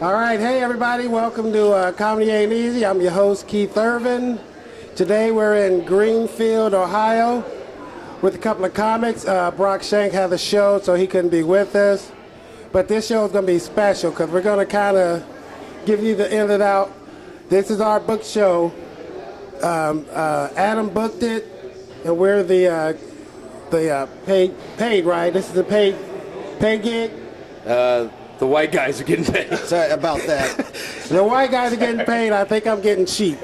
All right, hey everybody, welcome to Comedy Ain't Easy. I'm your host, Keith Irvin. Today we're in Greenfield, Ohio, with a couple of comics. Brock Shank had a show, so he couldn't be with us. But this show is going to be special because we're going to kind of give you the in and out. This is our book show. Adam booked it, and we're the paid, right? This is a paid gig. The white guys are getting paid. Sorry about that. The white guys are getting paid. I think I'm getting cheap,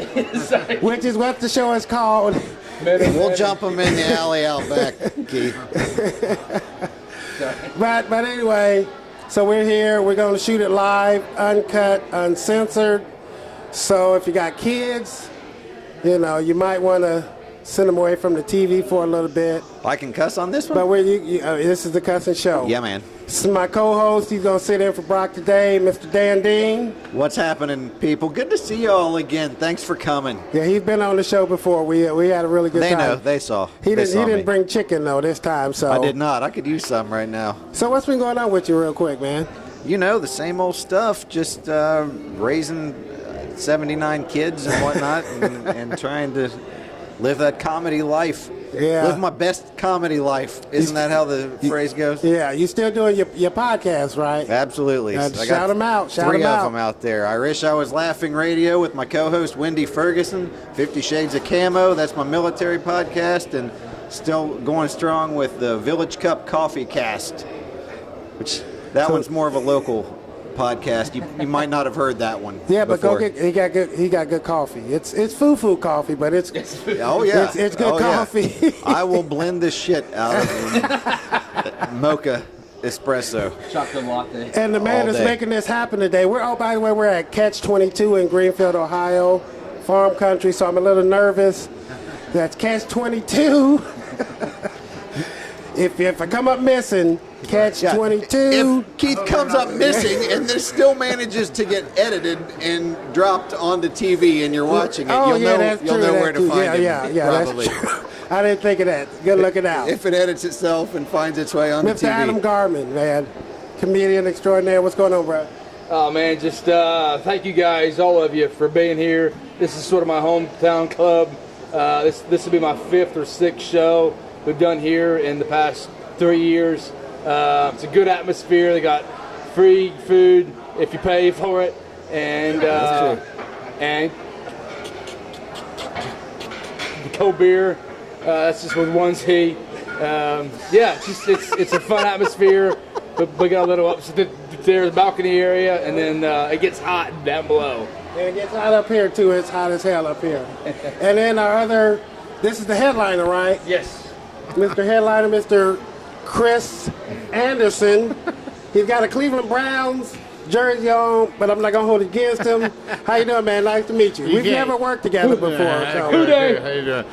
which is what the show is called. We'll jump them in the alley out back, Keith. But anyway, so we're here. We're going to shoot it live, uncut, uncensored. So if you got kids, you know, you might want to send them away from the TV for a little bit. I can cuss on this one? But this is the cussing show. Yeah, man. This is my co-host. He's going to sit in for Brock today, Mr. Dan Dean. What's happening, people? Good to see you all again. Thanks for coming. Yeah, he's been on the show before. We had a really good time. They know. They saw. He didn't me. bring chicken, though, this time. So I did not. I could use some right now. So what's been going on with you real quick, man? You know, the same old stuff. Just raising 79 kids and whatnot and trying to live that comedy life. Yeah. Live my best comedy life. Isn't that how the phrase goes? Yeah, you still doing your podcast, right? Absolutely. Shout them out. Three of them out there. I Wish I Was Laughing Radio with my co-host Wendy Ferguson. 50 Shades of Camo. That's my military podcast. And still going strong with the Village Cup Coffee Cast, which that one's more of a local podcast. You might not have heard that one. Yeah, but before. go get he got good coffee. It's foo coffee, but it's oh yeah, it's good coffee. Yeah. I will blend the shit out of mocha espresso. Chocolate latte. And the man that's making this happen today. By the way, we're at Catch 22 in Greenfield, Ohio, farm country. So I'm a little nervous. That's Catch 22. If I come up missing, Catch 22. If Keith comes up missing and there still manages to get edited and dropped onto TV and you're watching it, you'll know where to find him. Yeah, probably. That's true. I didn't think of that. Good looking out. If it edits itself and finds its way onto Mr. TV. Adam Garman, man. Comedian extraordinaire. What's going on, bro? Oh, man, just thank you guys, all of you, for being here. This is sort of my hometown club. This will be my 5th or 6th show we've done here in the past 3 years. It's a good atmosphere. They got free food if you pay for it, and cold beer. That's just with one C. Yeah, it's a fun atmosphere. But we got a little there's a balcony area, and then it gets hot down below. Yeah, it gets hot up here too. It's hot as hell up here. And then this is the headliner, right? Yes. Mr. Headliner, Mr. Chris Anderson. He's got a Cleveland Browns jersey on, but I'm not gonna hold it against him. How you doing, man? Nice to meet you. We've never worked together before. So. Who dey? How you doing?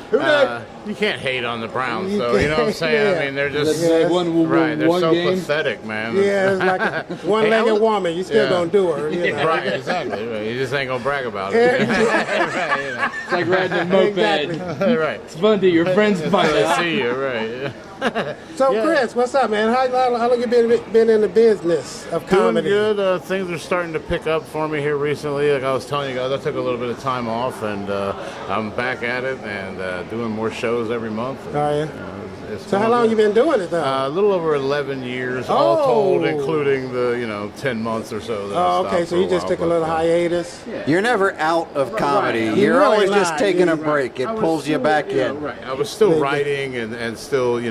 You can't hate on the Browns, though. You know what I'm saying? I mean, they're just They're so game. pathetic, man. Yeah, it's like a one-legged woman. You still gonna do her, you know? Right, exactly. Right. You just ain't gonna brag about it. Right, you know. It's like riding a moped. Exactly. Right. It's fun to your friends find I out. see you, right? So, Chris, what's up, man? How long you been in the business of Doing comedy? good. Things are starting to pick up for me here recently. Like I was telling you guys, I took a little bit of time off, and I'm back at it and doing more shows every month. Oh, yeah. It's So how long you been doing it, though? A little over 11 years, all told, including the 10 months or so. That I okay, stopped so for you a just while, took a but, little hiatus. You're never out of comedy. Right. You're You're always really just not. taking a You're break. It pulls you back in. Right. I was still writing and still,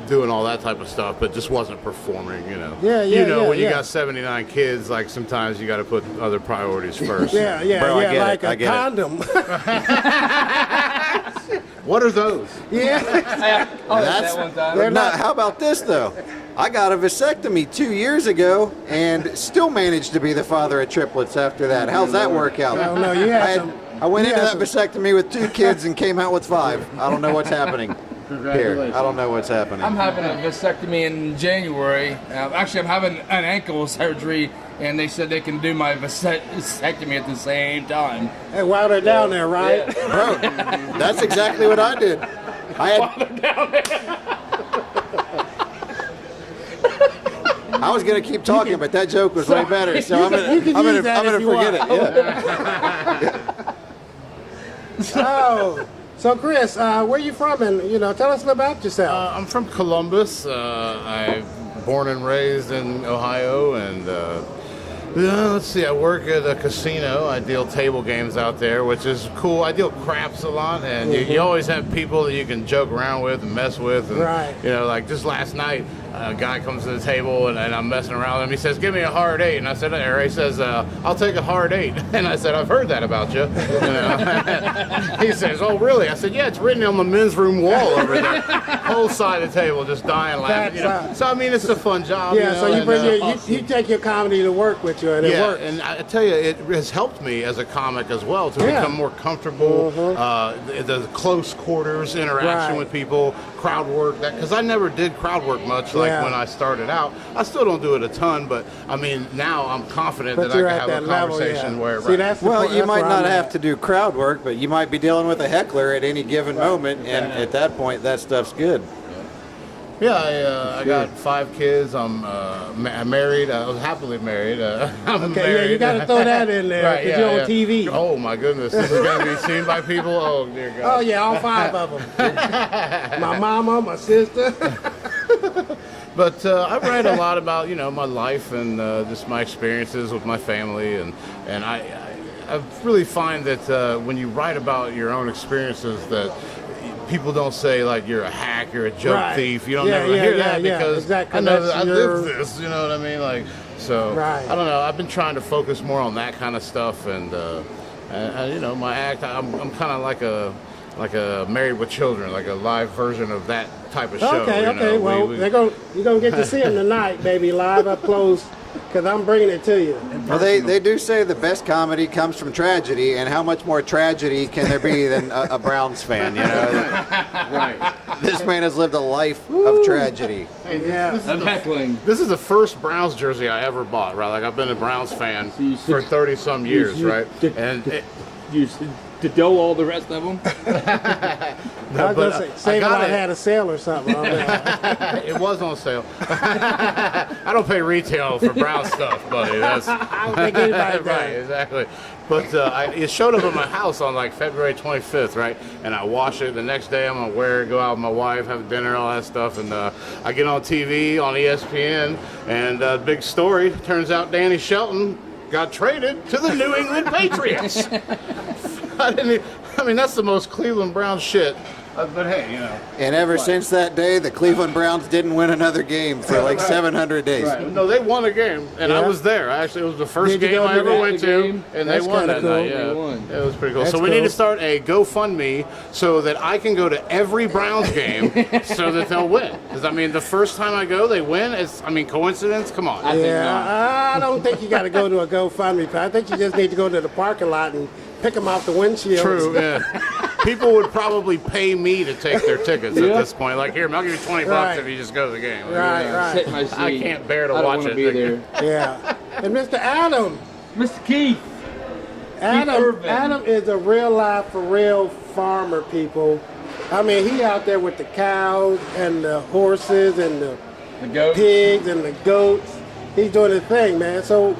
doing all that type of stuff, but just wasn't performing, Yeah, when you got 79 kids, like sometimes you got to put other priorities first. Yeah, Bro, I get like it. I a get it. condom. What are those? Yeah. That's that one time. They're not- How about this though? I got a vasectomy 2 years ago and still managed to be the father of triplets after that. How's that work out? I don't know. You had I went you into had that vasectomy with 2 kids and came out with 5. I don't know what's happening here. Congratulations. I don't know what's happening. I'm having a vasectomy in January. Actually, I'm having an ankle surgery, and they said they can do my vasectomy at the same time. Hey, while they're down there, right? Bro, that's exactly what I did. I had I was gonna keep talking, but that joke was way better. So I'm you can use that gonna if you forget want. it. Yeah. So Chris, where you from? And tell us a little about yourself. I'm from Columbus. I'm born and raised in Ohio, and let's see. I work at a casino. I deal table games out there, which is cool. I deal craps a lot, and you always have people that you can joke around with and mess with. And, Right. like just last night, a guy comes to the table, and I'm messing around with him. He says, "Give me a hard 8," and I said, or he says, "I'll take a hard 8," and I said, "I've heard that about you." He says, "Oh, really?" I said, "Yeah, it's written on the men's room wall over there." Whole side of the table just dying laughing. That's So I mean, it's a fun job. Yeah, so you and, bring you take your comedy to work with you, and it yeah, works. and I tell you, it has helped me as a comic as well to Yeah. become more comfortable. The close quarters interaction Right. with people, crowd work. Because I never did crowd work much when I started out. I still don't do it a ton, but I mean now I'm confident But that I you're can at have a that level, conversation yeah. where. See, that's the Well, point- you that's might where not I'm have at. to do crowd work, but you might be dealing with a heckler at any given moment, and at that point, that stuff's good. Yeah, I got 5 kids. I'm married. I was happily married. I'm Okay, married. yeah, you got to throw that in there Right, because yeah, you're on yeah. TV. Oh my goodness, this is going to be seen by people. Oh dear God. Oh yeah, all 5 of them. My mama, my sister. But I write a lot about my life and just my experiences with my family, and I really find that when you write about your own experiences that people don't say like you're a hack, you're a joke Right. thief. You don't Yeah, never yeah, hear yeah, that yeah, because exactly. I know That's that I your- live this. You know what I mean? Like so. Right. I don't know. I've been trying to focus more on that kind of stuff, and my act. I'm kind of like a Married with Children, like a live version of that type of show. Okay, you okay. know? Well, you're gonna get to see them tonight, baby, live up close, because I'm bringing it to you. Well, they do say the best comedy comes from tragedy, and how much more tragedy can there be than a Browns fan? Right. This man has lived a life of tragedy. Yeah. I'm heckling. This is the first Browns jersey I ever bought, right? Like I've been a Browns fan you for should- 30-some years, you- right? did- And You to do all the rest of them. I was gonna say, Save got I it. had a sale or something on that. It was on sale. I don't pay retail for Brown stuff, buddy. That's I don't think anybody does. right, exactly. But it showed up at my house on like February 25th, right? And I wash it. The next day, I'm gonna wear it, go out with my wife, have dinner, all that stuff. And I get on TV on ESPN, and big story. Turns out Danny Shelton got traded to the New England Patriots. I mean, that's the most Cleveland Browns shit. But hey, And ever since that day, the Cleveland Browns didn't win another game for like 700 days. No, they won a game, and I Yeah? was there. Actually, it was the first Did you game go I to ever that went game? to, and That's they won kinda that cool. night. Yeah, They won. it was pretty cool. That's So we need cool. to start a GoFundMe so that I can go to every Browns game so that they'll win. Because I mean, the first time I go, they win. Coincidence? Come on. Yeah, I don't think you got to go to a GoFundMe page. I think you just need to go to the parking lot and pick them off the windshield. True. Yeah. People would probably pay me to take their tickets at this point. Like, here, I'll give you $20 Right. if you just go to the game. Right, Sit in my seat. I can't bear to I don't watch wanna it. Be there. Yeah. And Mr. Adam. Mr. Keith. Irvin. Adam is a real life, for real farmer, people. I mean, he out there with the cows and the horses and the The goat. pigs and the goats. He's doing his thing, man. So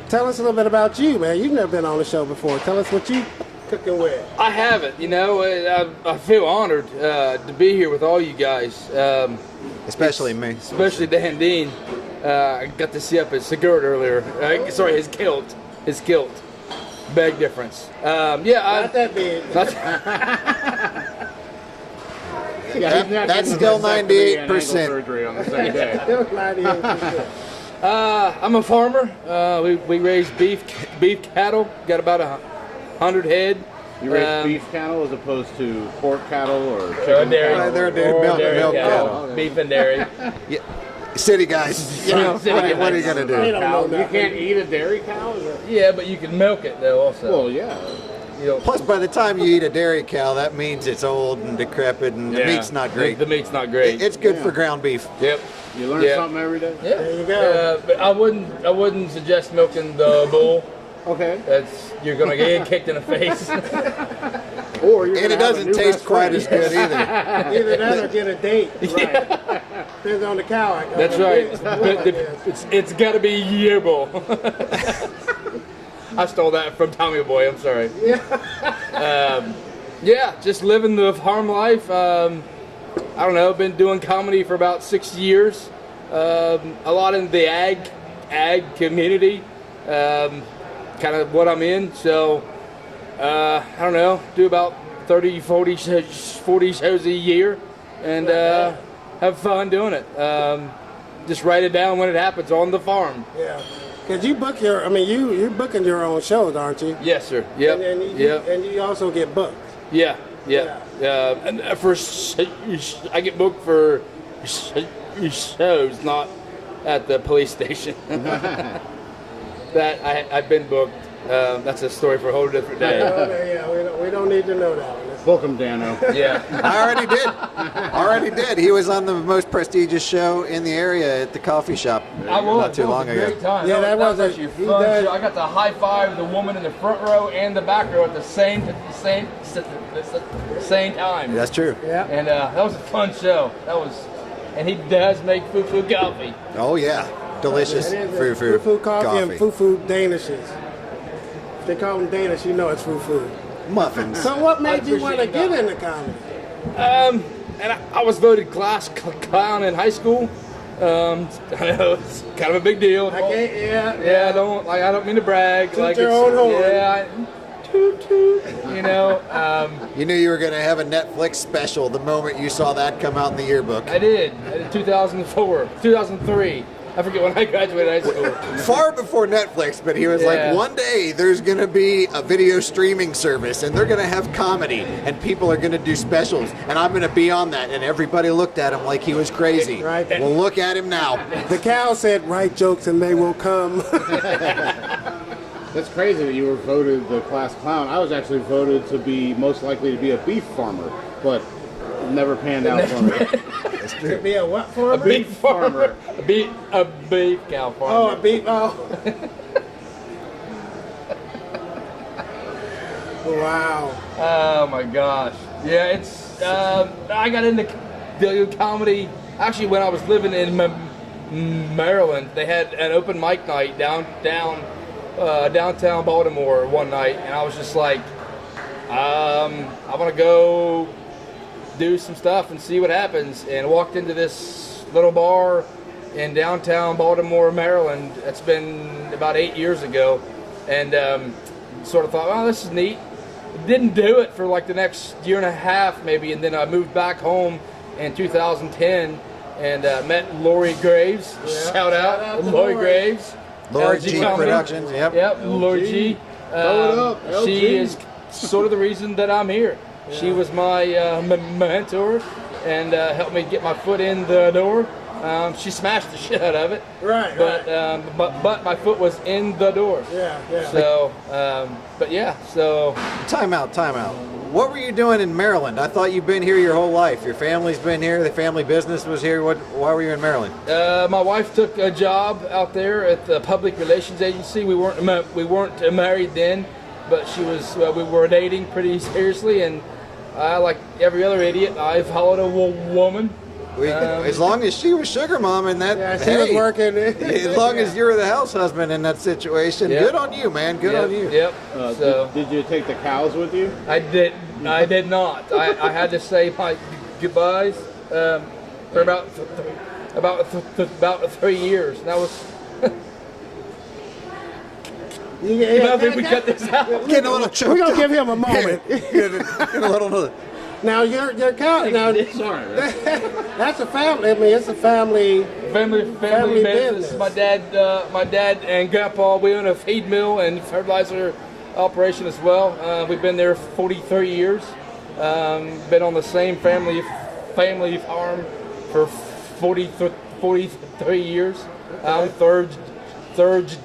tell us a little bit about you, man. You've never been on the show before. Tell us what you cooking with. I haven't. I feel honored to be here with all you guys, Especially me. especially Dan Dean. I got to see up his skirt earlier. Sorry, his kilt. His kilt. Big difference. Not that big. That's still 98%. Surgery on the same day. Still 98%. I'm a farmer. We raise beef cattle. Got about 100 head. You raise beef cattle as opposed to pork cattle or Dairy. chicken They're cattle? milk cattle. Beef and dairy. City guys. What are you going to They do? don't know You nothing. can't eat a dairy cow? Is that- Yeah, but you can milk it though also. Well, yeah. You know, Plus, by the time you eat a dairy cow, that means it's old and decrepit and the yeah. meat's not great. The meat's not great. It's good for ground beef. Yep. You learn Yeah. something every day? Yeah. There you go. But I wouldn't suggest milking the bull. Okay. You're gonna get kicked in the face. Or you're And gonna it have a doesn't new taste best quite friend. as good either. Either that or get a date. Right. Depends on the cow. That's right. It's got to be Yerbo. I stole that from Tommy Boy. I'm sorry. Yeah, just living the farm life. I don't know. Been doing comedy for about 6 years. A lot in the ag community. Kind of what I'm in. So I don't know. Do about 30, 40 shows a year, and have fun doing it. Just write it down when it happens on the farm. Yeah. Because you book you're booking your own shows, aren't you? Yes, sir. Yep. And you also get booked. Yeah. And I get booked for shows, not at the police station. That I've been booked. That's a story for a whole different day. Yeah, we don't need to know that one. Book him, Dano. Yeah. I already did. He was on the most prestigious show in the area at the coffee shop not too long ago. Great time. Yeah, that was actually a he fun does- show. I got to high five the woman in the front row and the back row at the same time. That's true. Yeah. And that was a fun show. And he does make foo-foo coffee. Oh yeah, delicious It is foo-foo coffee and foo-foo danishes. If they call them Danish, you know it's foo-foo. muffins. So what made you want to appreciate get that. into comedy? And I was voted class clown in high school. I know it's kind of a big deal. Yeah. I don't mean to brag. Toot your own horn. Toot toot. You knew you were going to have a Netflix special the moment you saw that come out in the yearbook. I did 2004, 2003. I forget when I graduated high school. Far before Netflix, but he was Yeah. like, one day there's going to be a video streaming service and they're going to have comedy and people are going to do specials and I'm going to be on that. And everybody looked at him like he was crazy. Right. Well, look at him now. The cow said, write jokes and they will come. That's crazy that you were voted the class clown. I was actually voted to be most likely to be a beef farmer, but it never panned out for me. To be a what for? A beef farmer. A beef cow farmer. Oh, a beef. Oh. Wow. Oh my gosh. Yeah, it's. I got into comedy actually when I was living in Maryland. They had an open mic night downtown Baltimore one night, and I was just like, I want to go do some stuff and see what happens. And walked into this little bar in downtown Baltimore, Maryland. That's been about 8 years ago, and sort of thought, well, this is neat. Didn't do it for like the next year and a half maybe, and then I moved back home in 2010 and met Lori Graves. Shout out to Lori Graves. Lori LG G Comedy. Productions, yep. Yep, Lori G. Throw it up, She LG. is sort of the reason that I'm here. She was my mentor and helped me get my foot in the door. She smashed the shit out of it. Right, But my foot was in the door. Yeah. So, so Time out. What were you doing in Maryland? I thought you'd been here your whole life. Your family's been here. The family business was here. Why were you in Maryland? my wife took a job out there at the public relations agency. We weren't married then, but she was. We were dating pretty seriously, and like every other idiot, I followed a woman. As long as she was sugar mom and that, Yeah, she was working. As long as you were the house husband in that situation, Yep. good on you, man. Good on you. Yep. So Did you take the cows with you? I did not. I had to say my goodbyes for about 3 years. And that was. I think we cut this out. Getting a little choked We're gonna up. give him a moment. Get a little. Now your cow. Now Sorry, man. that's a family. I mean, it's a family. Family business. business. My dad and Grandpa, we own a feed mill and fertilizer operation as well. We've been there 43 years. Been on the same family farm for 43 years. I'm third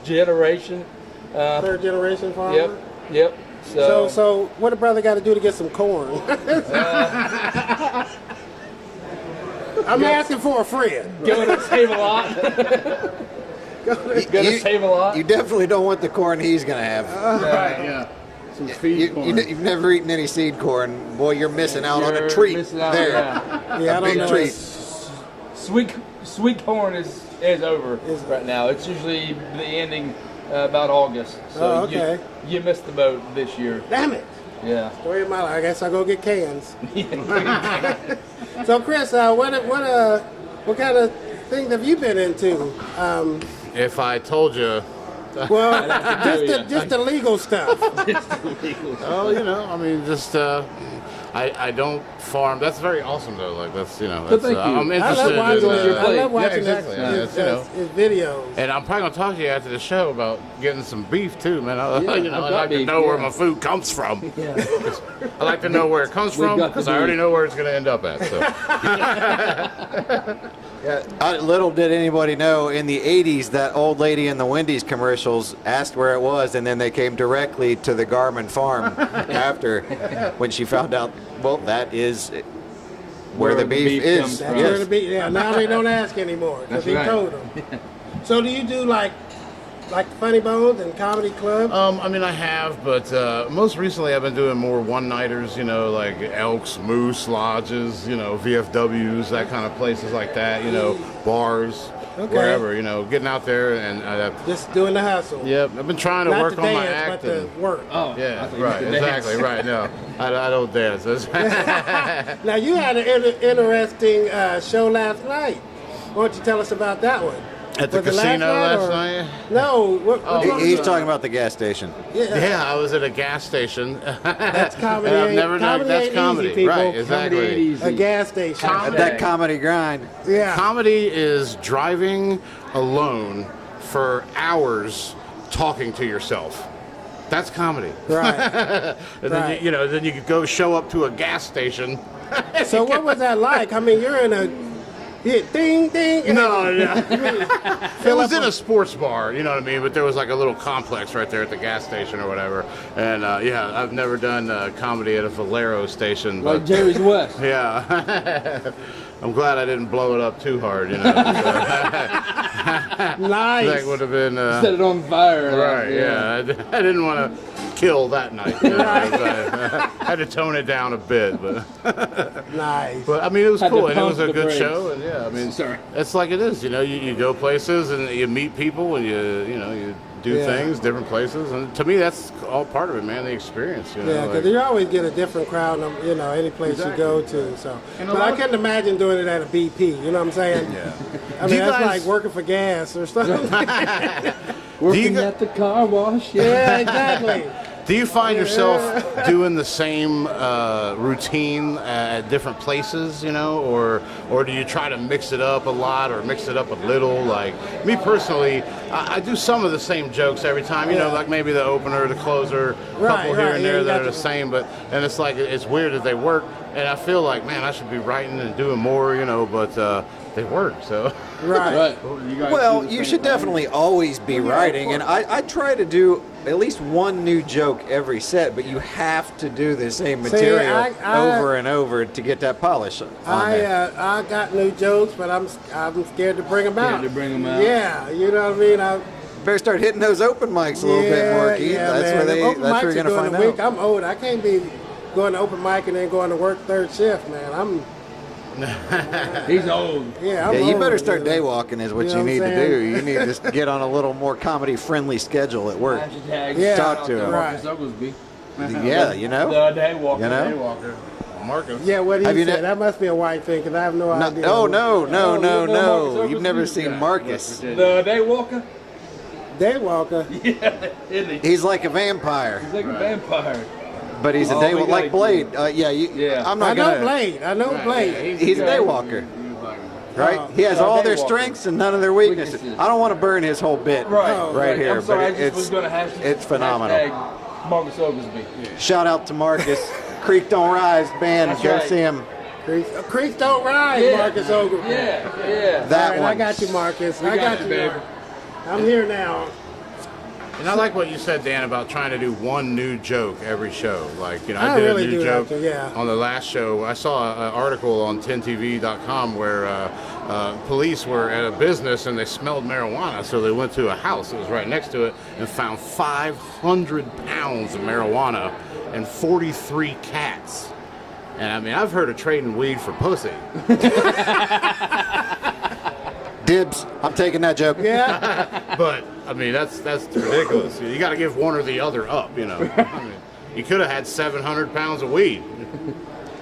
generation. Third generation farmer. Yep. So what a brother got to do to get some corn? I'm asking for a friend. Going to save a lot. Going to save a lot. You definitely don't want the corn he's gonna have. Right, yeah. Some feed corn. You've never eaten any seed corn. Boy, you're missing out on a You're treat missing out, there. yeah. Yeah, I A don't big know. treat. Sweet corn is over right now. It's usually the ending about August. So okay. you missed the boat this year. Damn it. Yeah. Story of my life. I guess I'll go get cans. So, Chris, what kind of things have you been into? If I told you, Well, just the legal stuff. oh, you know, I mean, just I don't farm. That's very awesome though. Like that's that's, thank you. I'm I interested love watching, in. I love watching yeah, exactly. his videos. And I'm probably gonna talk to you after the show about getting some beef too, man. Yeah, I'd I've got like to beef, know where yeah. my food comes from. Yeah. I like to know where it comes We've from got the because I already beef. know where it's gonna end up at. So Little did anybody know, in the 80s, that old lady in the Wendy's commercials asked where it was, and then they came directly to the Garman farm after, when she found out, well, that is where the beef is. comes That's from. where the beef. Yeah, now they don't ask anymore because That's he right. told them. So, do you do like Funny Bones and Comedy Club? I mean, I have, but most recently I've been doing more one-nighters, like Elks, Moose, Lodges, VFWs, that kind of places like that, bars, Okay. wherever, getting out there and Just doing the hustle. yep, I've been trying to Not work to on my dance, but acting. to work. Oh, I Yeah, thought you right, meant to dance. exactly, right. No, I don't dance. Now, you had an interesting show last night. Why don't you tell us about that one? At the Was it casino last or- night? No. What He's talking about the gas station. Yeah, I was at a gas station. That's comedy. And I've never comedy done that's ain't comedy, easy, people. right? Exactly. Comedy ain't easy. A gas station. That comedy grind. Yeah. Comedy is driving alone for hours talking to yourself. That's comedy. Right. And Right. then then you could go show up to a gas station. So what was that like? I mean, you're in a ding ding. No. It was up in a sports bar, you know what I mean? But there was like a little complex right there at the gas station or whatever. And yeah, I've never done comedy at a Valero station. Like But Jerry's West. yeah. I'm glad I didn't blow it up too hard, Nice. That would have been Set it on fire. right. Yeah, I didn't want to kill that night. I had to tone it down a bit, but Nice. I mean it was Had to cool and it pump was a the good brakes. show. And yeah, I mean Sorry. it's like it is. You go places and you meet people and you do Yeah. things, different places, and to me that's all part of it, man. The experience. Yeah, because you always get a different crowd, any place you go to. So, And a but lot I of- couldn't imagine doing it at a BP. You know what I'm saying? Yeah. I Do mean, you that's guys- like working for gas or something. Working go- at the car wash. Yeah, exactly. Do you find yourself doing the same routine at different places, or do you try to mix it up a lot or mix it up a little? Like me personally, I do some of the same jokes every time, Yeah. like maybe the opener, the closer, a Right, couple here right, and yeah, there you that got are the to- same, and it's like it's weird that they work, and I feel like, man, I should be writing and doing more, but they work, so. Right. Right. You guys Well, do the you same should thing? definitely always be writing, and I try to do at least one new joke every set, but you have to do the same material I- over and over to get that polish on there. I got new jokes, but I'm scared to bring them out. to bring 'em out. Yeah, you know what I mean. Better start hitting those open mics a little bit more, Keith. Yeah, That's man. where The open that's mics where you're are gonna during find the week. out. I'm old. I can't be going to open mic and then going to work third shift, man. He's old. I'm Yeah, you old, better start you know. day walking is what You you know need what to I'm do. saying? You need to just get on a little more comedy friendly schedule at work. Hashtag Yeah. Talk to him. Marcus Oglesby. Yeah, you know? The day walker. You know? Day walker. Marcus. Yeah, what he Have you said. ne- That must be a white thing because I have no No, idea. oh, no. you know Marcus You've never Oglesby? seen Marcus. The day walker. Daywalker. Yeah, isn't he? He's like a vampire, He's like a vampire. but he's a Oh, day we like gotta Blade. Yeah. I'm I not know gonna. Blade. I know Blade. He's a daywalker, right? He has all their daywalker. strengths and none of their weaknesses. Weaknesses. I don't want to burn his whole bit Right. here, I'm sorry, but I just was going to hashtag. it's phenomenal. Hashtag Marcus Oglesby. Shout out to Marcus. Creek Don't Rise band. That's Go right. see him. Creeks don't rise, Yeah. Marcus Ogilvy. Yeah. That All right, one. I got you, Marcus. I got got it, you, babe. Marcus. I'm here now. And I like what you said, Dan, about trying to do one new joke every show. Like, I I did really a new do joke that, yeah. on the last show. I saw an article on 10tv.com where police were at a business and they smelled marijuana, so they went to a house that was right next to it and found 500 pounds of marijuana and 43 cats. And I mean, I've heard of trading weed for pussy. Dibs. I'm taking that joke. Yeah. But I mean, that's ridiculous. You got to give one or the other up. I mean, you could have had 700 pounds of weed.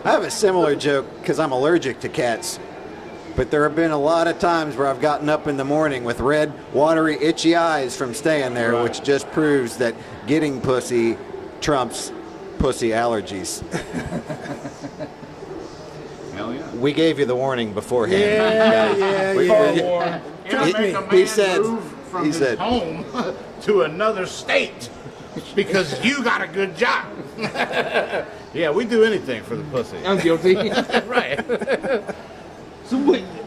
I have a similar joke because I'm allergic to cats. But there have been a lot of times where I've gotten up in the morning with red, watery, itchy eyes from staying there, which just proves that getting pussy trumps pussy allergies. Hell yeah. We gave you the warning beforehand. Yeah. He said, from his home to another state because you got a good job. Yeah, we do anything for the pussy. I'm guilty. Right. So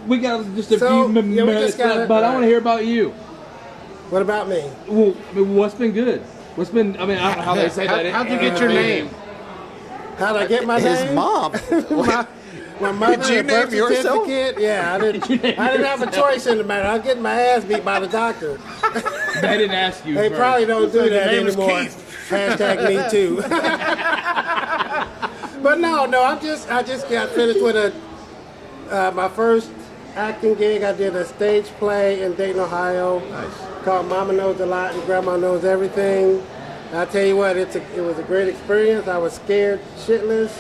we got just a So, few yeah, we minutes just got left, it. but I want to hear about you. What about me? Well, what's been good? What's been? I mean, I don't know how they say that. How'd you get your name? How'd I get my his name? mom. My mother, Did you the birth name yourself? certificate. Yeah, I didn't have a choice in the matter. I was getting my ass beat by the doctor. They didn't ask you. They first. probably don't do Your that name is anymore. Keith. Hashtag me too. But no, I just got finished with my first acting gig. I did a stage play in Dayton, Ohio. Nice. Called Mama Knows a Lot and Grandma Knows Everything. I tell you what, it was a great experience. I was scared shitless,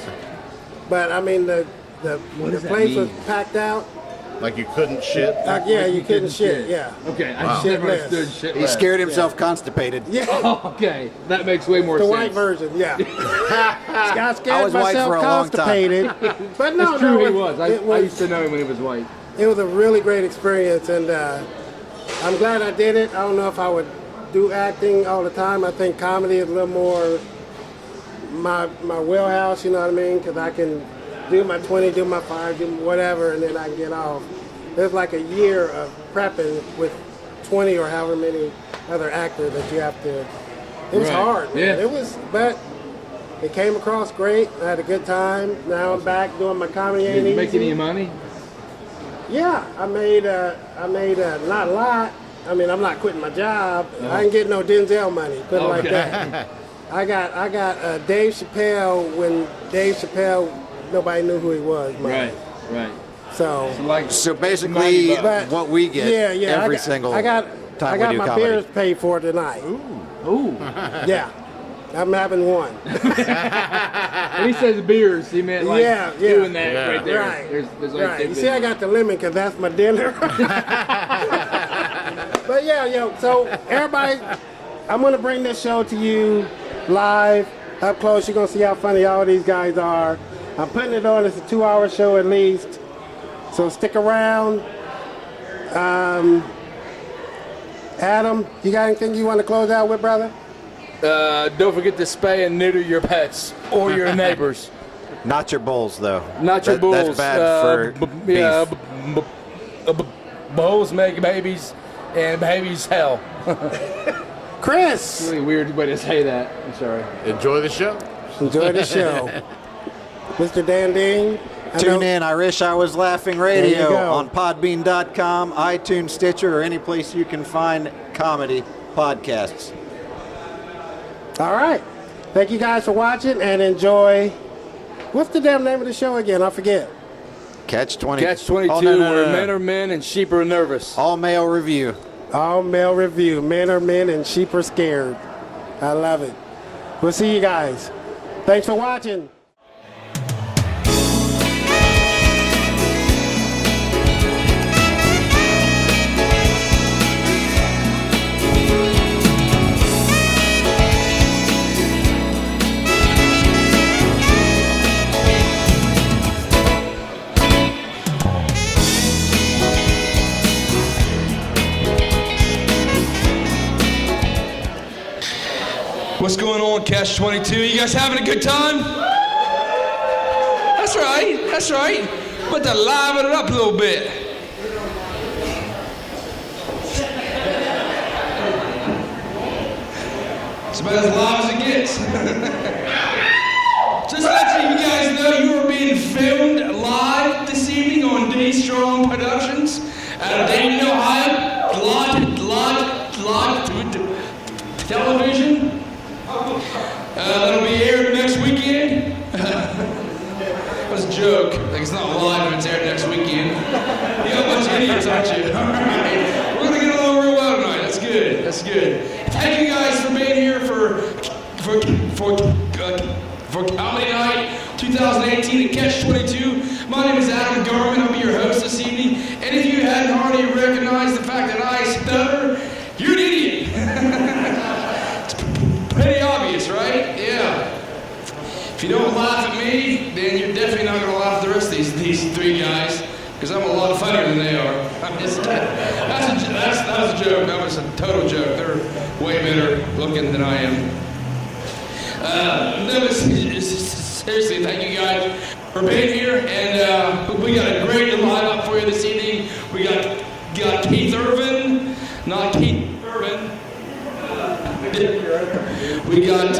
but I mean the does that place was mean? packed out. Like you couldn't shit? Yeah, you couldn't shit. Yeah. Okay, I Wow. just never Shitless. understood shit. He less. scared himself constipated. Yeah. Oh, okay, that makes way more The sense. white version, yeah. I scared I was white myself for a long time. constipated. But no, It's true, no, he was. I used to know him when he was white. It was a really great experience, and I'm glad I did it. I don't know if I would do acting all the time. I think comedy is a little more my wheelhouse, you know what I mean? Because I can do my 20, do my 5, do whatever, and then I can get off. There's like a year of prepping with 20 or however many other actors that you have to. It was Right. hard, man. Yeah. It was, but it came across great. I had a good time. Now I'm back doing my comedy. Did Ain't you make Easy. any money? Yeah, I made not a lot. I mean, I'm not quitting my job. I ain't getting no Denzel money. Put it like Okay. that. I got Dave Chappelle when Dave Chappelle nobody knew who he was. money. Right. So Like So basically, But- what we get yeah, every I got, single I got time we do my comedy. beers paid for tonight. ooh. Yeah, I'm having one. When he says beers, he meant like Yeah. doing that Yeah. right there. Right. There's like Right. You see, I got the lemon because that's my dinner. But yeah, so everybody, I'm gonna bring this show to you live, up close. You're gonna see how funny all these guys are. I'm putting it on. It's a 2-hour show at least, so stick around. Adam, you got anything you want to close out with, brother? Don't forget to spay and neuter your pets or your neighbors. Not your bulls, though. Not your bulls. That's bad for beef. Bulls make babies, and babies hell. Chris, Really weird way to say that. I'm sorry. Enjoy the show. enjoy the show. Mr. Dan Dean. I Tune know- in, I Wish I Was Laughing There you Radio go. on podbean.com, iTunes, Stitcher, or any place you can find comedy podcasts. All right. Thank you guys for watching and enjoy. What's the damn name of the show again? I forget. Catch 20. Catch 22, Oh, no, where no. men are men and sheep are nervous. All male review. All male review. Men are men and sheep are scared. I love it. We'll see you guys. Thanks for watching. What's going on, Catch 22? You guys having a good time? That's right. But to liven it up a little bit. It's about as live as it gets. Just to let you guys know, you are being filmed live this evening on Dstrong Productions out of Dayton, Ohio. Live television. That'll be aired next weekend. That's a joke. Like, it's not live, it's aired next weekend. You got a bunch of idiots, aren't you? All right. We're going to get along real well tonight. That's good. That's good. Thank you guys for being here for Comedy Night 2018 at Catch 22. My name is Garman. I'll be your host this evening. And if you hadn't already recognized the fact that I stutter, you're an idiot. It's pretty obvious, right? Yeah. If you don't laugh at me, then you're definitely not going to laugh at the rest of these three guys, because I'm a lot funnier than they are. I'm just kidding. That was a joke. That was a total joke. They're way better looking than I am. No, seriously, thank you guys for being here, and we got a great lineup for you this evening. We got Keith Irvin, not Keith Irvin. We got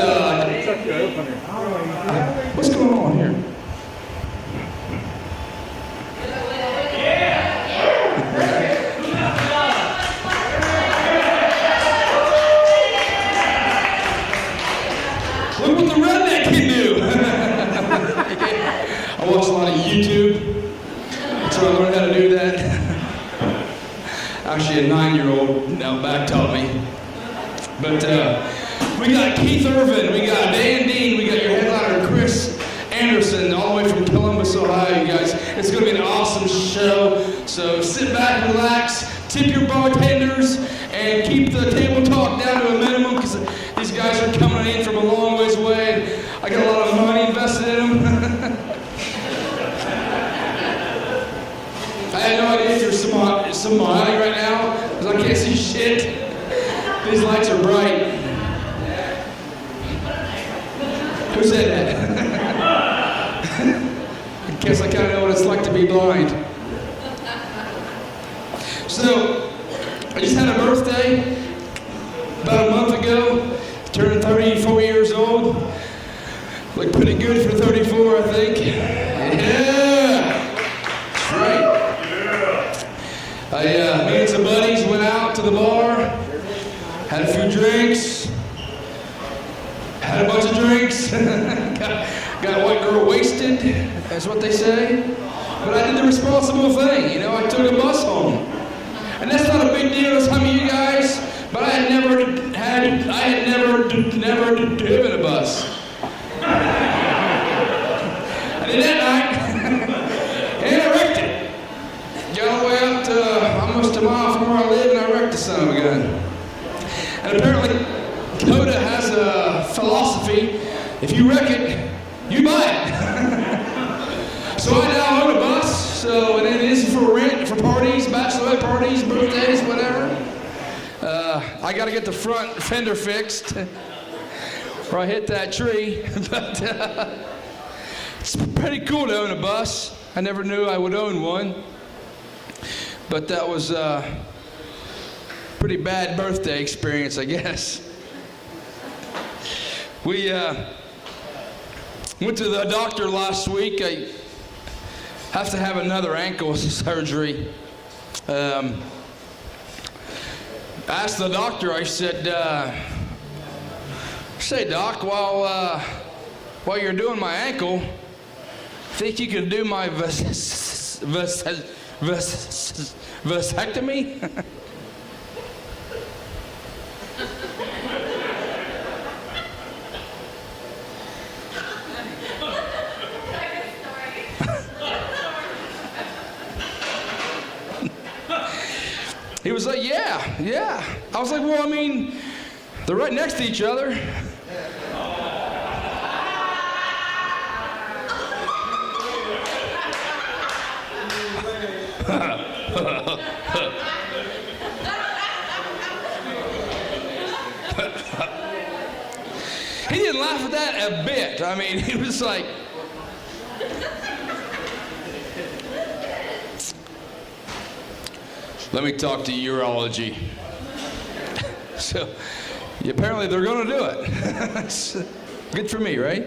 what's going on here? Look what the redneck can do. I watch a lot of YouTube, so I learned how to do that. Actually, a 9-year-old out back taught me. But we got Keith Irvin, we got Dan Dean, we got your headliner Chris Anderson, all the way from Columbus, Ohio, you guys. It's going to be an awesome show. So sit back, relax, tip your bartenders, and keep the table talk down to a minimum, because these guys are coming in from a long ways away. And I got a lot of money invested in them. I had no idea if there's some money right now, because I can't see shit. These lights are bright. Who said that? I guess I kind of know what it's like to be blind. So, I just had a birthday about a month ago. Turned 34 years old. Look pretty good for 34, I think. Yeah! That's right. Me and some buddies went out to the bar. Had a few drinks, had a bunch of drinks, got a white girl wasted, that's what they say. But I did the responsible thing, you know, I took a bus home. And that's not a big deal to some of you guys, but I had never driven a bus. I did that night, and I wrecked it. Got all the way up to almost a mile from where I live, and I wrecked the son of a gun. And apparently, Coda has a philosophy, if you wreck it, you buy it. So I now own a bus, so and it is for rent, for parties, bachelorette parties, birthdays, whatever. I got to get the front fender fixed, or I hit that tree. But it's pretty cool to own a bus. I never knew I would own one. But that was pretty bad birthday experience, I guess. We went to the doctor last week. I have to have another ankle surgery. I asked the doctor, I said, say, Doc, while you're doing my ankle, think you could do my vasectomy? He was like, yeah. I was like, well, I mean, they're right next to each other. He didn't laugh at that a bit. I mean, he was like, let me talk to urology. So, apparently they're going to do it. It's good for me, right?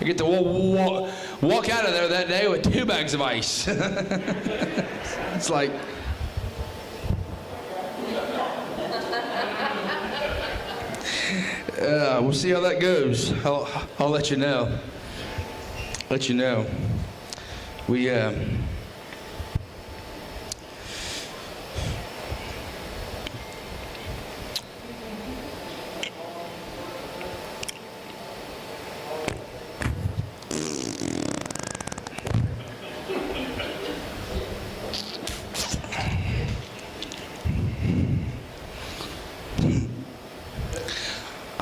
I get to walk out of there that day with 2 bags of ice. It's like, we'll see how that goes. I'll let you know. Let you know. We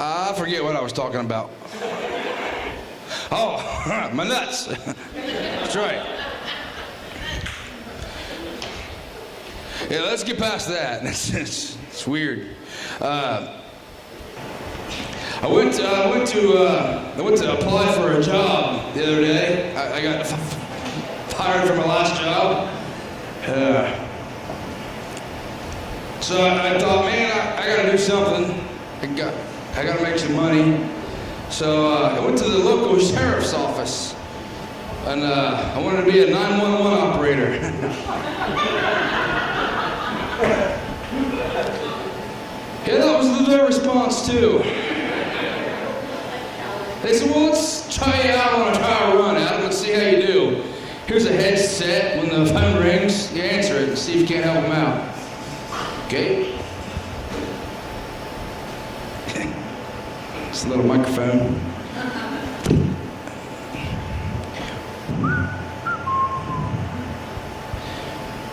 I forget what I was talking about. Oh, my nuts. That's right. Yeah, let's get past that. It's weird. I went to apply for a job the other day. I got fired from my last job. So I thought, man, I got to do something. I got to make some money. So I went to the local sheriff's office, and I wanted to be a 911 operator. Yeah, that was their response too. They said, well, let's try you out on a trial run, Adam. Let's see how you do. Here's a headset. When the phone rings, you answer it and see if you can't help them out. Okay? It's a little microphone.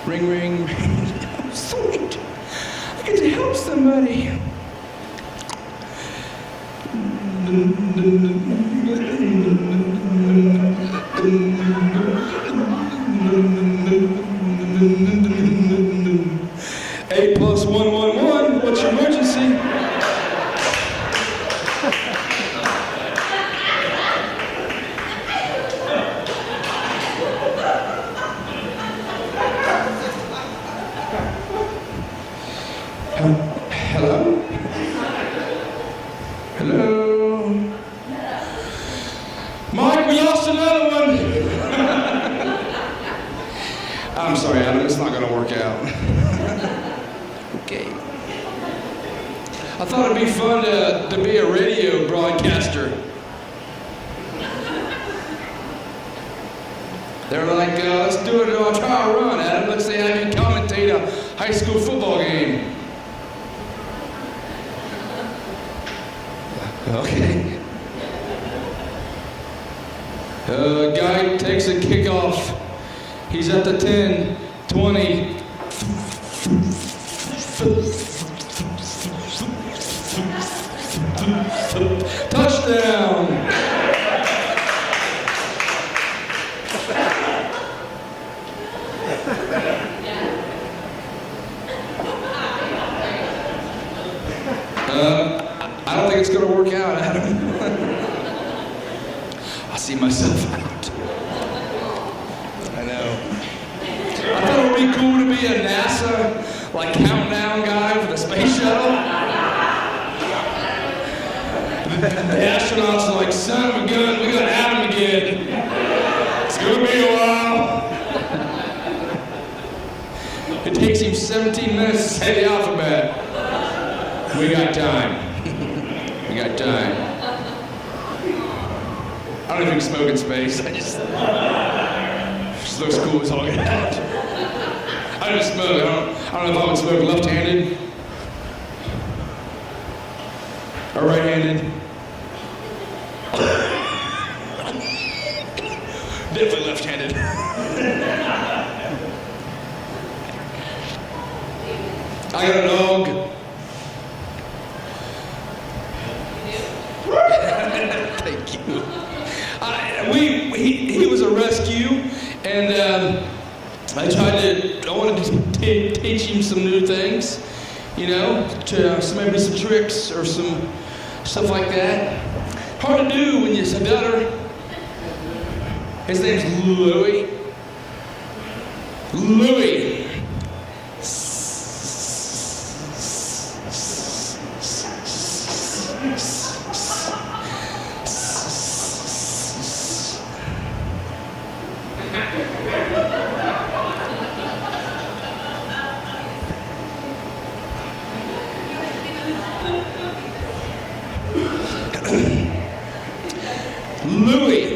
Ring, ring, ring. Oh, sweet. I get to help somebody. 8 plus 111. What's your emergency? Hello? Hello? Mike, we lost another one. I'm sorry, Adam, it's not going to work out. Okay. I thought it'd be fun to be a radio broadcaster. They're like, let's do it on a trial run, Adam. Let's say I can commentate a high school football game. Okay. Guy takes a kickoff. He's at the 10, 20. Touchdown. I don't think it's going to work out, Adam. I'll see myself out. I know. I thought it would be cool to be a NASA, like, countdown guy for the space shuttle. The astronauts are like, son of a gun, we got Adam again. It's going to be a while. It takes him 17 minutes to say the alphabet. We got time. We got time. I don't even smoke in space. I just looks cool as all get out. I don't smoke. I don't know if I would smoke left-handed or right-handed. Definitely left-handed. I got a dog. Thank you. He was a rescue, and I wanted to teach him some new things, you know, maybe some tricks or some stuff like that. Hard to do when you're a stutter. His name's Louie. Louie. Louis.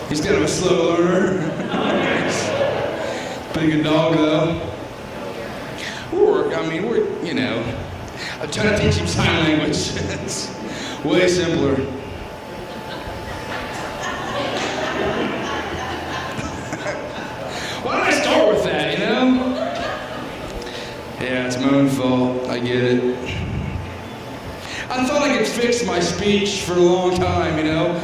He's kind of a slow learner. Pretty good dog though. We're, you know, I'm trying to teach him sign language. It's way simpler. Why did I start with that, you know? Yeah, it's my own fault. I get it. I thought I could fix my speech for a long time, you know?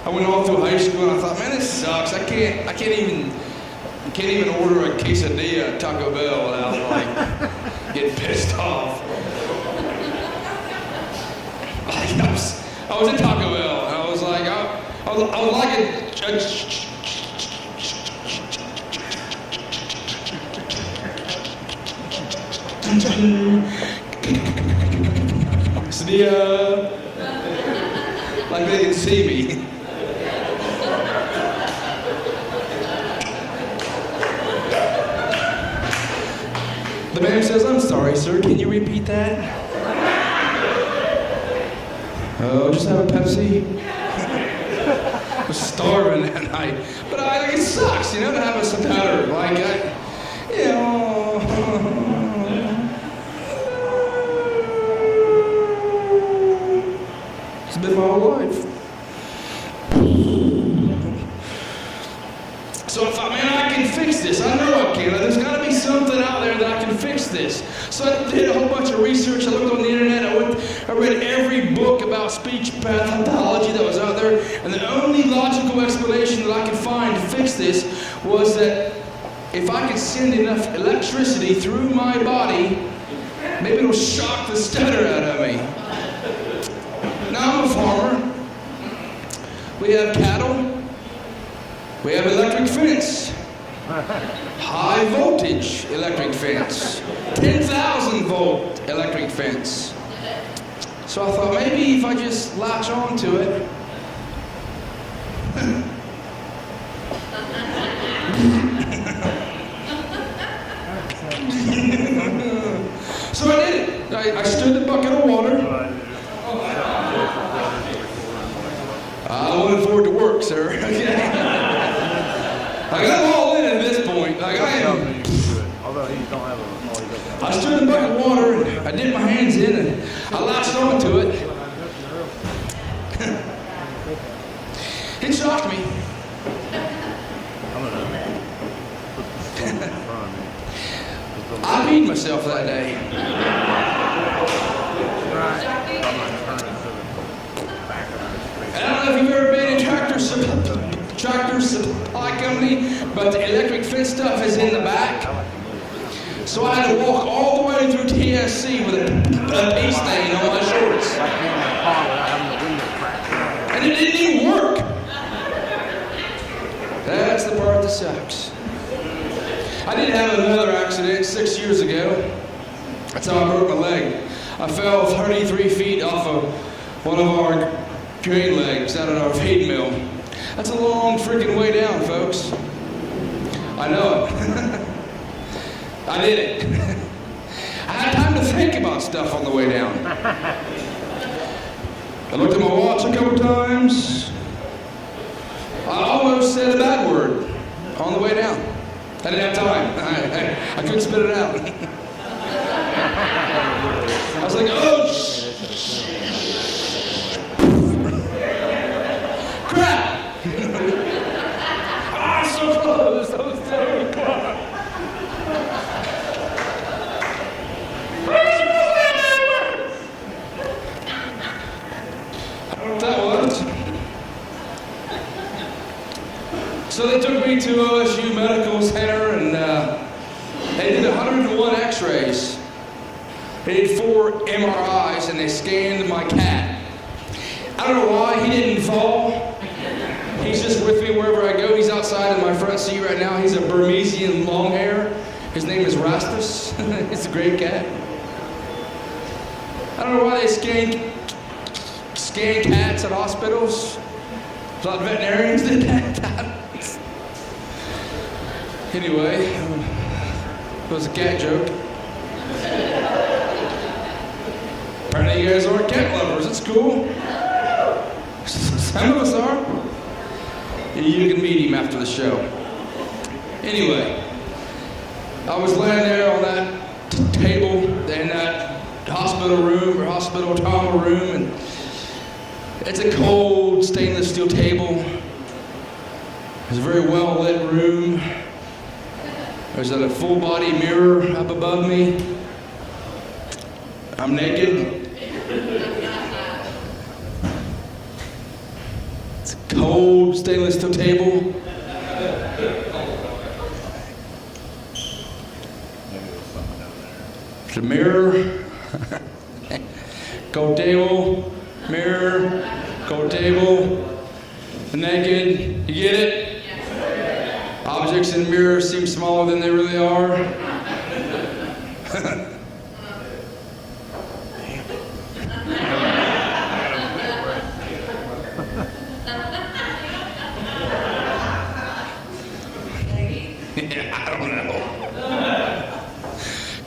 I went all through high school and I thought, man, this sucks. I can't even order a quesadilla at Taco Bell without like getting pissed off. I was in Taco Bell and I was like, I was like a quesadilla, like they can see me. The man says, I'm sorry, sir, can you repeat that? Oh, just have a Pepsi. I was starving that night. But it sucks, you know, to have a stutter. Like, you know. It's been my whole life. So I thought, man, I can fix this. I know I can. There's got to be something out there that I can fix this. So I did a whole bunch of research. I looked on the internet. I read every book about speech pathology that was out there. And the only logical explanation that I could find to fix this was that if I could send enough electricity through my body, maybe it'll shock the stutter out of me. Now I'm a farmer. We have cattle. We have electric fence, high voltage electric fence, 10,000 volt electric fence. So I thought maybe if I just latch on to it. So I did it. I stood the bucket of water. I wanted for it to work, sir. Okay. Like, I'm all in at this point. Like, I am. I stood in a bucket of water, and I dipped my hands in, and I latched onto it. It shocked me. I peed myself that day. I don't know if you've ever been in tractor supply company, but the electric fence stuff is in the back. So I had to walk all the way through TSC with a pee stain on my shorts. And it didn't even work. That's the part that sucks. I did have another accident 6 years ago. That's how I broke my leg. I fell 33 feet off of one of our grain legs out at our feed mill. That's a long freaking way down, folks. I know it. I did it. I had time to think about stuff on the way down. I looked at my watch a couple times. I almost said a bad word on the way down. I didn't have time. I couldn't spit it out. I was like, oh, crap! So close. I was so close. That was. So they took me to OSU Medical Center and they did 101 x-rays. They did 4 MRIs and they scanned my cat. I don't know why he didn't fall. He's just with me wherever I go. He's outside in my front seat right now. He's a Burmesian long hair. His name is Rastus. It's a great cat. I don't know why they scan cats at hospitals. Thought veterinarians did that. Anyway, it was a cat joke. Apparently you guys aren't cat lovers. It's cool. Some of us are. You can meet him after the show. Anyway, I was laying there on that table in that hospital room or hospital trauma room, and it's a cold stainless steel table. It's a very well lit room. There's a full body mirror up above me. I'm naked. It's a cold stainless steel table. There's a mirror. Cold table, mirror, cold table, naked. You get it? Objects in mirrors seem smaller than they really are. Yeah, I don't know.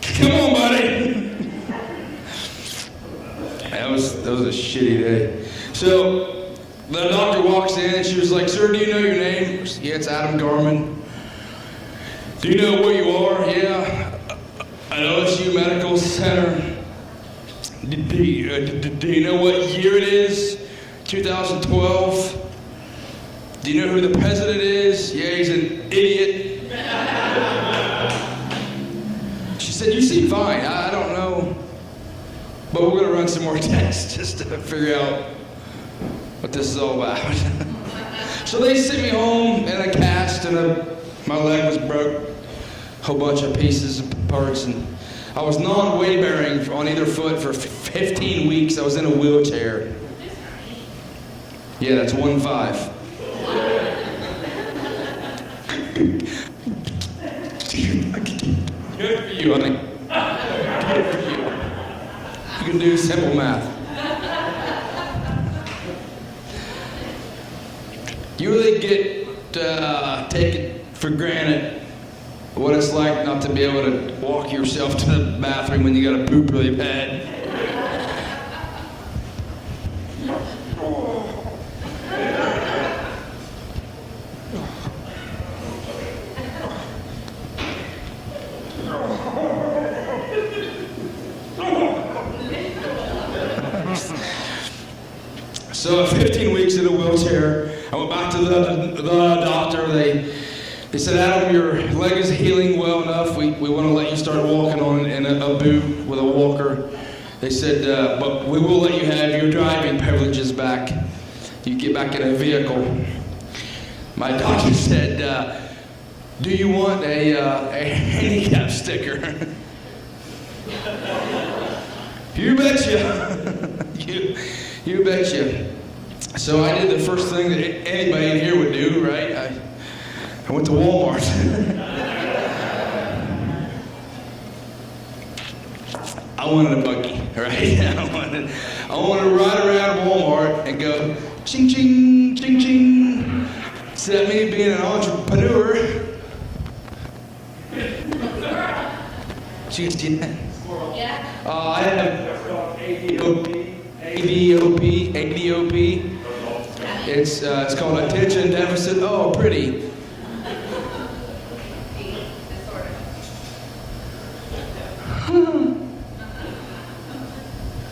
Come on, buddy. That was a shitty day. So the doctor walks in and she was like, "Sir, do you know your name?" "Yeah, it's Adam Garman." "Do you know where you are?" "Yeah, at OSU Medical Center." Do you know what year it is?" 2012. "Do you know who the president is?" "Yeah, he's an idiot." She said, "You seem fine. I don't know, but we're going to run some more tests just to figure out what this is all about." So they sent me home in a cast, and my leg was broke, a whole bunch of pieces and parts, and I was non-weight bearing on either foot for 15 weeks. I was in a wheelchair. Yeah, that's 1-5. Good for you, honey. Good for you. You can do simple math. You really get take it for granted what it's like not to be able to walk yourself to the bathroom when you gotta poop really bad. So 15 weeks in a wheelchair, I went back to the doctor. They said, "Adam, your leg is healing well enough. We want to let you start walking on in a boot with a walker." They said, "But we will let you have your driving privileges back. You get back in a vehicle." My doctor said, "Do you want a handicap sticker?" You betcha. You betcha. So I did the first thing that anybody in here would do, right? I went to Walmart. I wanted a buggy, right? I wanted to ride around Walmart and go ching ching ching ching. So that me being an entrepreneur. Did you see that? Yeah. I have ADOP. It's called attention deficit. Oh, pretty.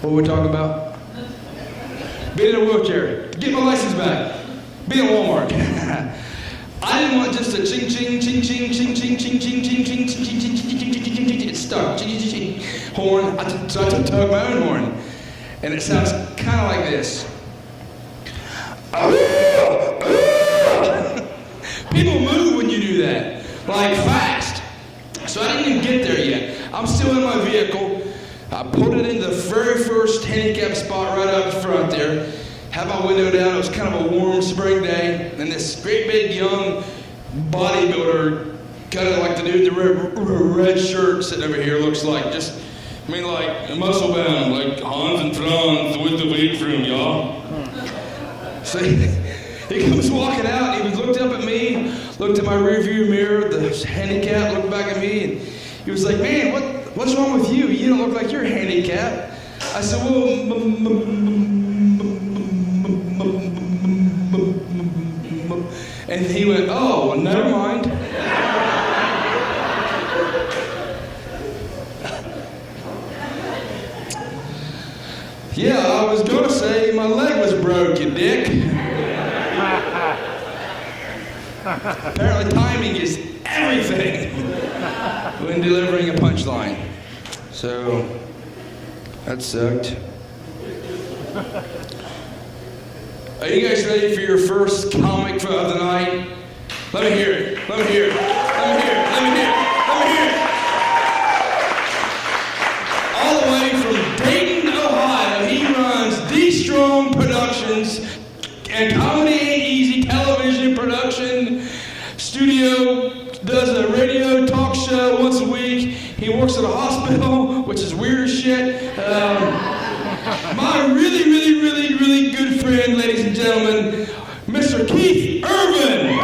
What were we talking about? Being in a wheelchair. Get my license back. Be in Walmart. I didn't want just a ching ching ching ching ching ching ching ching ching ching ching ching ching ching ching ching ching. It's stuck. Ching ching ching horn. So I tug my own horn, and it sounds kind of like this. People move when you do that, like fast. So I didn't even get there yet. I'm still in my vehicle. I put it in the very first handicap spot right up front there. Had my window down. It was kind of a warm spring day, and this great big young bodybuilder, kind of like the dude in the red shirt sitting over here, looks like like muscle bound, like Hans and Franz with the weight room, y'all. So He comes walking out, and he looked up at me, looked at my rearview mirror, the handicap, looked back at me, and he was like, man, what's wrong with you? You don't look like you're handicapped. I said, well, and he went, oh, well, never mind. Yeah, I was gonna say my leg was broke, you dick. Apparently timing is everything when delivering a punchline. So, that sucked. Are you guys ready for your first comic of the night? Let me hear it. Let me hear it. Let me hear it. Let me hear it. Let me hear it. All the way from Dayton, Ohio, he runs Dstrong Productions and Comedy Ain't Easy television production studio, does a radio talk show once a week. He works at a hospital, which is weird as shit. My really, really, really, really good friend, ladies and gentlemen, Mr. Keith Irvin.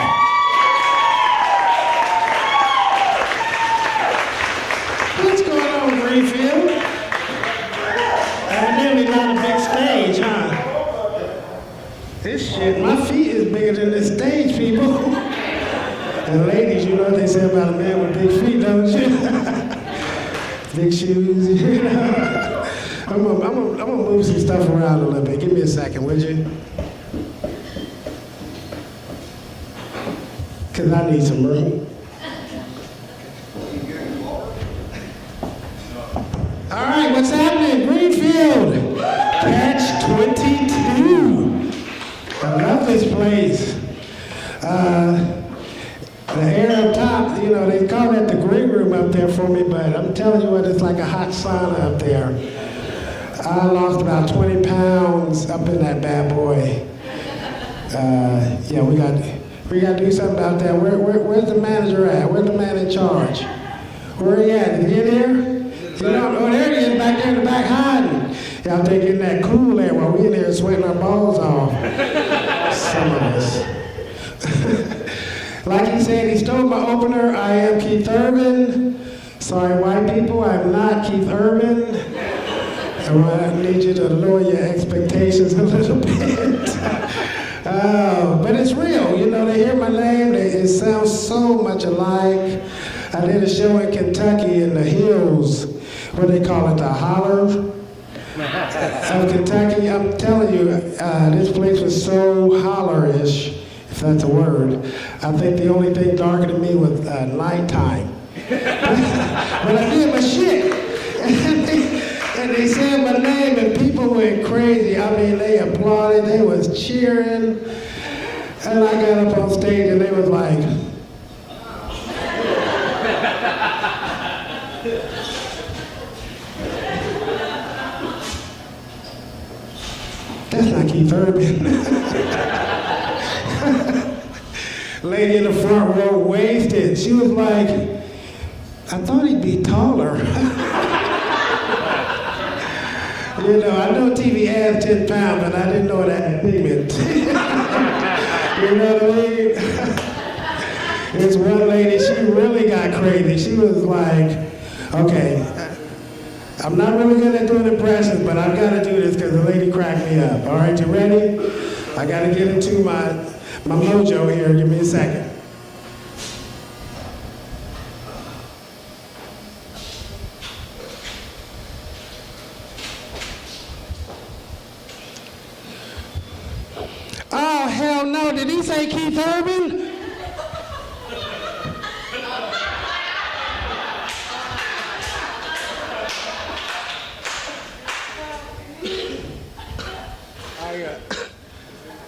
What's going on, Greenfield? Evidently not a big stage, huh? This shit, my feet is bigger than this stage, people. And ladies, you know what they say about a man with big feet, don't you? Big shoes, you know. I'm gonna move some stuff around a little bit. Give me a second, would you? Because I need some room. All right, what's happening? Greenfield, Catch 22. I love this place. The air up top, you know, they call that the green room up there for me, but I'm telling you what, it's like a hot sauna up there. I lost about 20 pounds up in that bad boy. Yeah, we got to do something about that. Where's the manager at? Where's the man in charge? Where he at? Is he in here? You know, oh, there he is, back there in the back hiding. Y'all think getting that cool air while we in here sweating our balls off. Some of us. Like he said, he stole my opener. I am Keith Irvin. Sorry, white people, I'm not Keith Irvin. I need you to lower your expectations a little bit. But it's real, you know, they hear my name, it sounds so much alike. I did a show in Kentucky in the hills, what they call it, the holler of Kentucky. I'm telling you, this place was so holler-ish, if that's a word. I think the only thing darker than me was nighttime. But I did my shit. And they said my name and people went crazy. I mean, they applauded, they was cheering. And I got up on stage and they was like, that's not Keith Irvin. Lady in the front row wasted. She was like, I thought he'd be taller. You know, I know TV adds 10 pounds, but I didn't know that had pigment. You know what I mean? This one lady, she really got crazy. She was like, okay, I'm not really good at doing impressions, but I've got to do this because the lady cracked me up. All right, you ready? I got to get into my mojo here. Give me a second. Oh, hell no. Did he say Keith Irvin?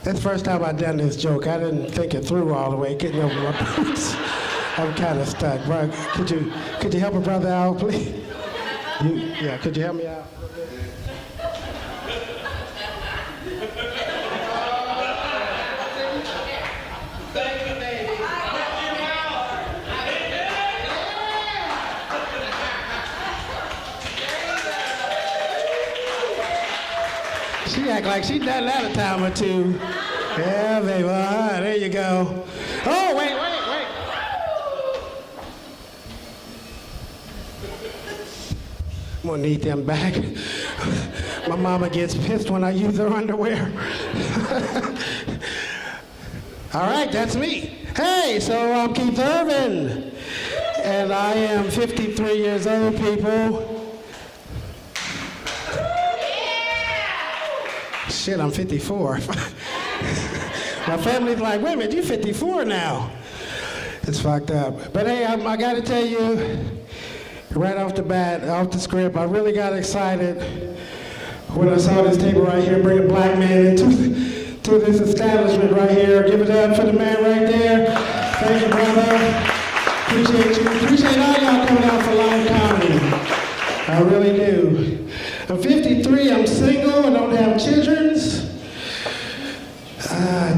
That's the first time I've done this joke. I didn't think it through all the way, getting over my boots. I'm kind of stuck. Bro, could you help a brother out, please? Yeah, could you help me out? She act like she done that a time or two. Yeah, baby. There you go. Oh, wait. I'm gonna need them back. My mama gets pissed when I use her underwear. All right, that's me. Hey, so I'm Keith Irvin, and I am 53 years old, people. Shit, I'm 54. My family's like, wait a minute, you're 54 now. It's fucked up. But hey, I gotta tell you, right off the bat, off the script, I really got excited when I saw this table right here, bring a black man into this establishment right here. Give it up for the man right there. Thank you, brother. Appreciate you. Appreciate all y'all coming out for live comedy. I really do. I'm 53, I'm single, I don't have childrens.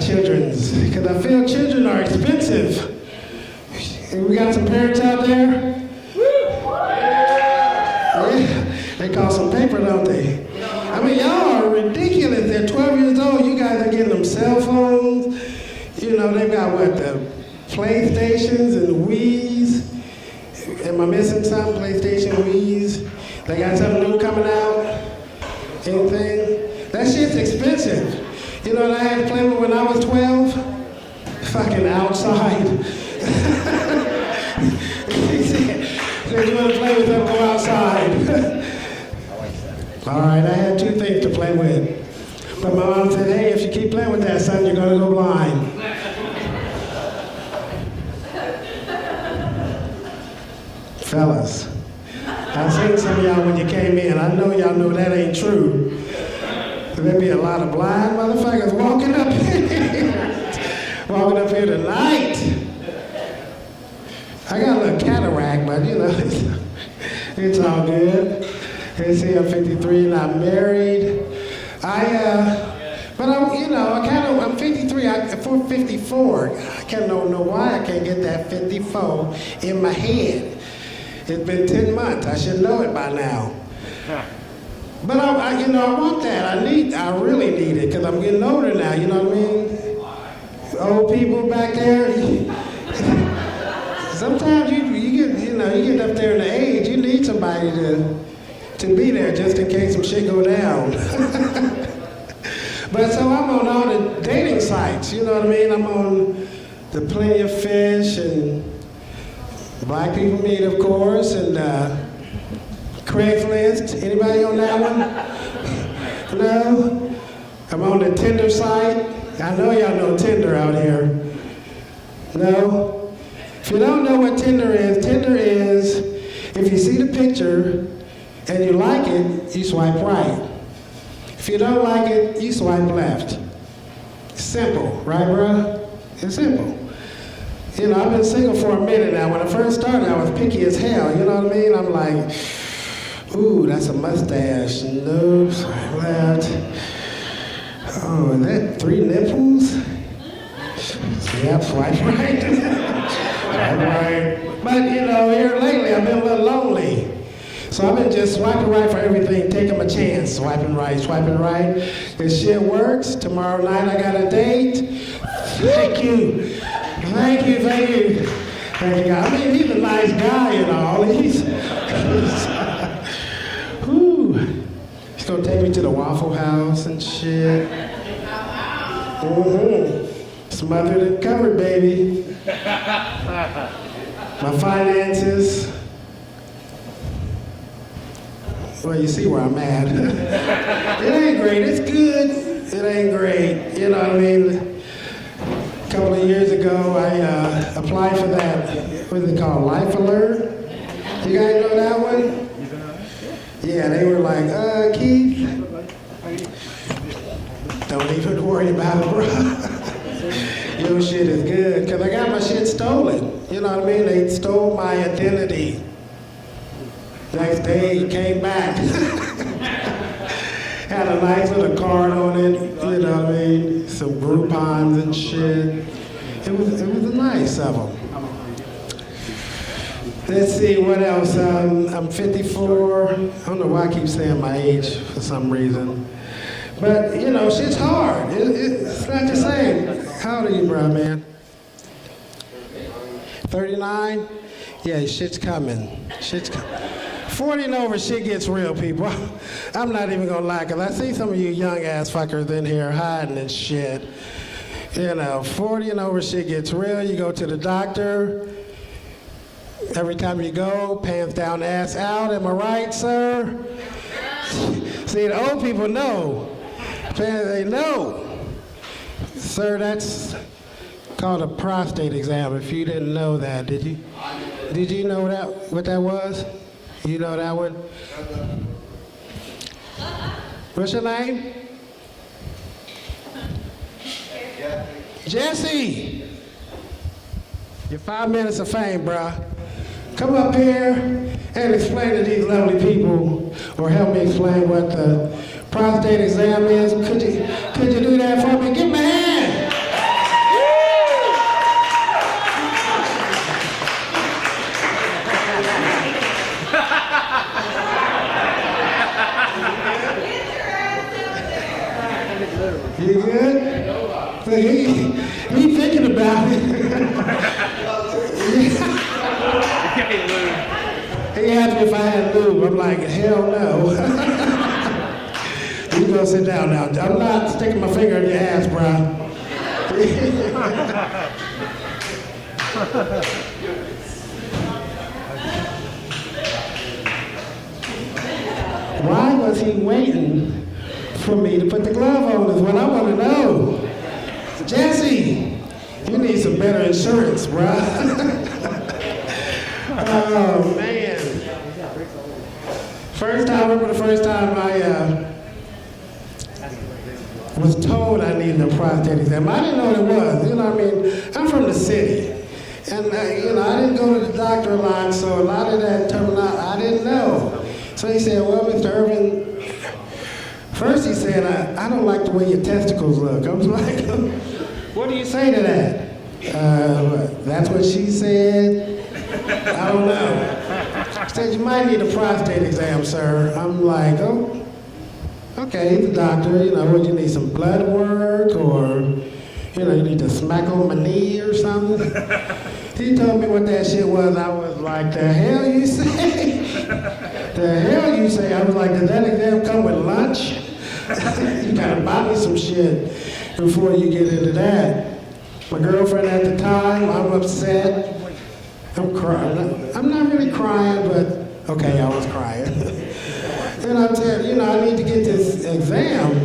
Childrens, because I feel children are expensive. We got some parents out there? Yeah, they cost some paper, don't they? I mean, y'all are ridiculous. They're 12 years old. You guys are getting them cell phones. You know, they've got what, the PlayStations and Wii's. Am I missing something? PlayStation, Wii's. They got something new coming out. Anything? That shit's expensive. You know what I had to play with when I was 12? Fucking outside. He said, you want to play with them, go outside. All right, I had two things to play with. But my mom said, hey, if you keep playing with that, son, you're going to go blind. Fellas, I seen some of y'all when you came in. I know y'all know that ain't true. There'd be a lot of blind motherfuckers walking up here tonight. I got a little cataract, but you know, it's all good. You see, I'm 53 and I'm married. I'm 53, I'm 54. I can't know why I can't get that 54 in my head. It's been 10 months. I should know it by now. But I want that. I really need it because I'm getting older now. You know what I mean? Old people back there. Sometimes you get up there in the age. You need somebody to be there just in case some shit go down. But so I'm on all the dating sites. You know what I mean? I'm on the Plenty of Fish and Black People Meet, of course, and Craigslist. Anybody on that one? No? I'm on the Tinder site. I know y'all know Tinder out here. No? If you don't know what Tinder is if you see the picture and you like it, you swipe right. If you don't like it, you swipe left. Simple, right, bro? It's simple. You know, I've been single for a minute now. When I first started, I was picky as hell. You know what I mean? I'm like, ooh, that's a mustache. Nope, swipe left. Oh, is that 3 nipples? Yep, swipe right. Swipe right. But, you know, here lately, I've been a little lonely. So I've been just swiping right for everything, taking my chance. Swiping right. This shit works. Tomorrow night, I got a date. Thank you. Thank you, God. I mean, he's a nice guy and all. He's gonna take me to the Waffle House and shit. Smothered and covered, baby. My finances. Well, you see where I'm at. It ain't great. It's good. It ain't great. You know what I mean? A couple of years ago, I applied for that, what is it called, Life Alert? You guys know that one? Yeah, they were like, Keith, don't even worry about it, bro. Your shit is good, because I got my shit stolen. You know what I mean? They stole my identity. Next day, he came back. Had a nice little card on it, you know what I mean? Some Groupons and shit. It was nice of them. Let's see, what else? I'm 54. I don't know why I keep saying my age for some reason. But, you know, shit's hard. It's not the same. How old are you, bro, man? 39? Yeah, shit's coming. Shit's coming. 40 and over, shit gets real, people. I'm not even gonna lie, 'cause I see some of you young ass fuckers in here hiding and shit. You know, 40 and over, shit gets real. You go to the doctor. Every time you go, pants down, ass out. Am I right, sir? See, the old people know. They know. Sir, that's called a prostate exam. If you didn't know that, did you? Did you know what that was? You know that one? What's your name? Jesse. Your 5 minutes of fame, bruh. Come up here and explain to these lovely people, or help me explain what the prostate exam is. Could you do that for me? Give me a hand. You good? So he thinking about it. He asked me if I had lube. I'm like, hell no. You go sit down now. I'm not sticking my finger in your ass, bro. Why was he waiting for me to put the glove on is what I want to know. Jesse, you need some better insurance, bro. Oh, man. I remember the first time I was told I needed a prostate exam. I didn't know what it was. You know what I mean? I'm from the city. And, you know, I didn't go to the doctor a lot, so a lot of that terminology I didn't know. So he said, well, Mr. Irvin, first he said, I don't like the way your testicles look. I was like, what do you say to that? That's what she said. I don't know. She said, you might need a prostate exam, sir. I'm like, oh, okay, the doctor, you know, what, you need some blood work, or, you know, you need to smack on my knee or something? He told me what that shit was. I was like, the hell you say? The hell you say? I was like, did that exam come with lunch? You gotta buy me some shit before you get into that. My girlfriend at the time, I'm upset. I'm crying. I'm not really crying, but okay, I was crying. And I said, you know, I need to get this exam.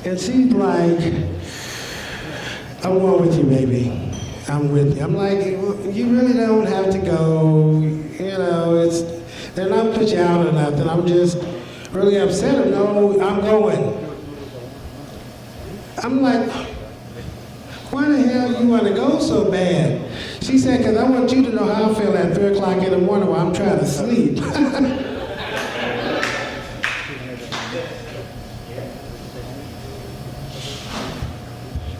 And she's like, I'm going with you, baby. I'm with you. I'm like, you really don't have to go. You know, they're not put you out or nothing. I'm just really upset. No, I'm going. I'm like, why the hell you want to go so bad? She said, because I want you to know how I feel at 3 o'clock in the morning while I'm trying to sleep.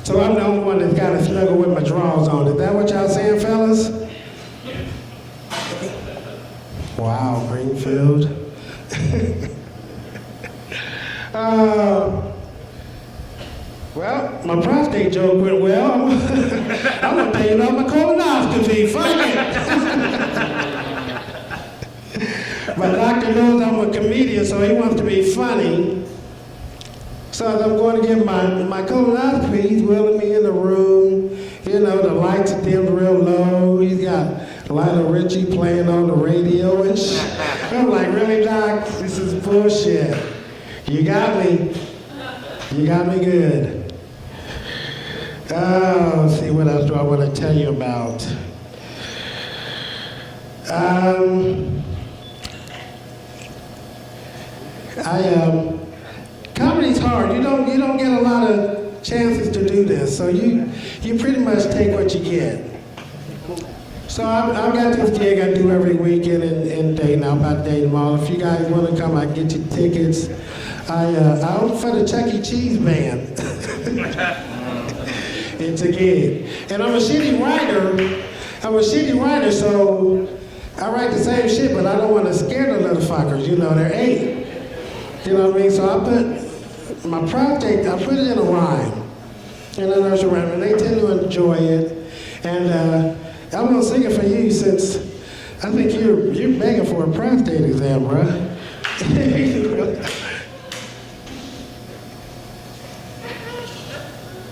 So I'm the only one that's got to snuggle with my drawers on. Is that what y'all saying, fellas? Wow, Greenfield. Well, my prostate joke went well. I'm gonna pay off my colonoscopy. Fuck it. My doctor knows I'm a comedian, so he wants to be funny. So as I'm going to get my colonoscopy, he's wheeling me in the room. You know, the lights are dimmed real low. He's got Lionel Richie playing on the radio and shit. I'm like, really, doc? This is bullshit. You got me. You got me good. Oh, let's see, what else do I want to tell you about? Comedy's hard. You don't get a lot of chances to do this, so you pretty much take what you get. So I've got this gig I do every weekend in Dayton. I'm about Dayton Mall. If you guys want to come, I can get you tickets. I open for the Chuck E. Cheese band. It's a gig. And I'm a shitty writer, so I write the same shit, but I don't want to scare the little fuckers. You know, they're 8. You know what I mean? So I put my prostate, I put it in a rhyme. In a nursery rhyme, and they tend to enjoy it. And I'm gonna sing it for you since I think you're begging for a prostate exam, bruh.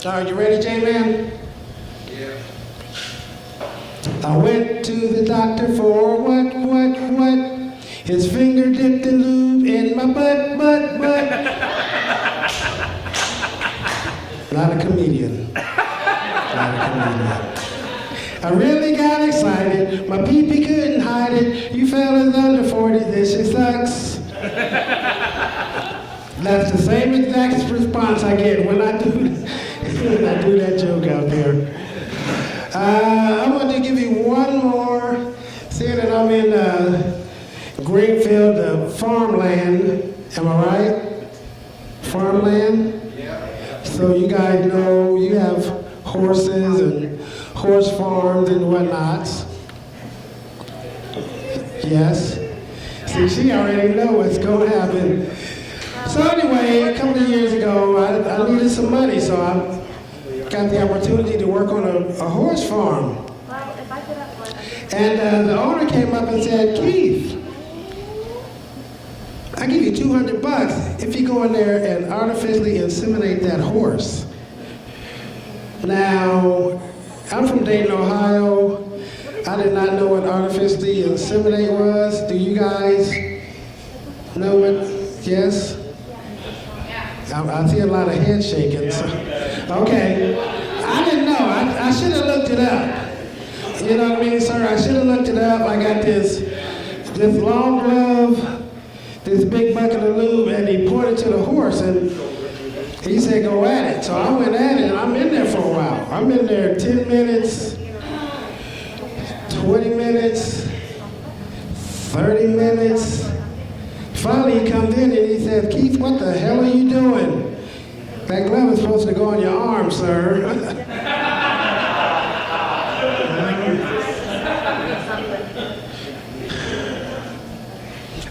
All right, you ready, J-Man? Yeah. I went to the doctor for what? His finger dipped in lube in my butt. Not a comedian. I really got excited. My pee-pee couldn't hide it. You fellas under 40, this shit sucks. That's the same exact response I get when I do that joke out there. I want to give you one more. Seeing that I'm in Greenfield, farmland. Am I right? Farmland? Yeah. So you guys know you have horses and horse farms and whatnots. Yes. See, she already know what's going to happen. So anyway, a couple of years ago, I needed some money, so I got the opportunity to work on a horse farm. And the owner came up and said, Keith, I give you $200 if you go in there and artificially inseminate that horse. Now, I'm from Dayton, Ohio. I did not know what artificially inseminate was. Do you guys know what? Yes? I see a lot of head shaking. So. Okay. I didn't know. I should have looked it up. You know what I mean, sir? I should have looked it up. I got this long glove, this big bucket of lube, and he pointed to the horse, and he said, go at it. So I went at it, and I'm in there for a while. I'm in there 10 minutes, 20 minutes, 30 minutes. Finally, he comes in and he said, Keith, what the hell are you doing? That glove is supposed to go on your arm, sir.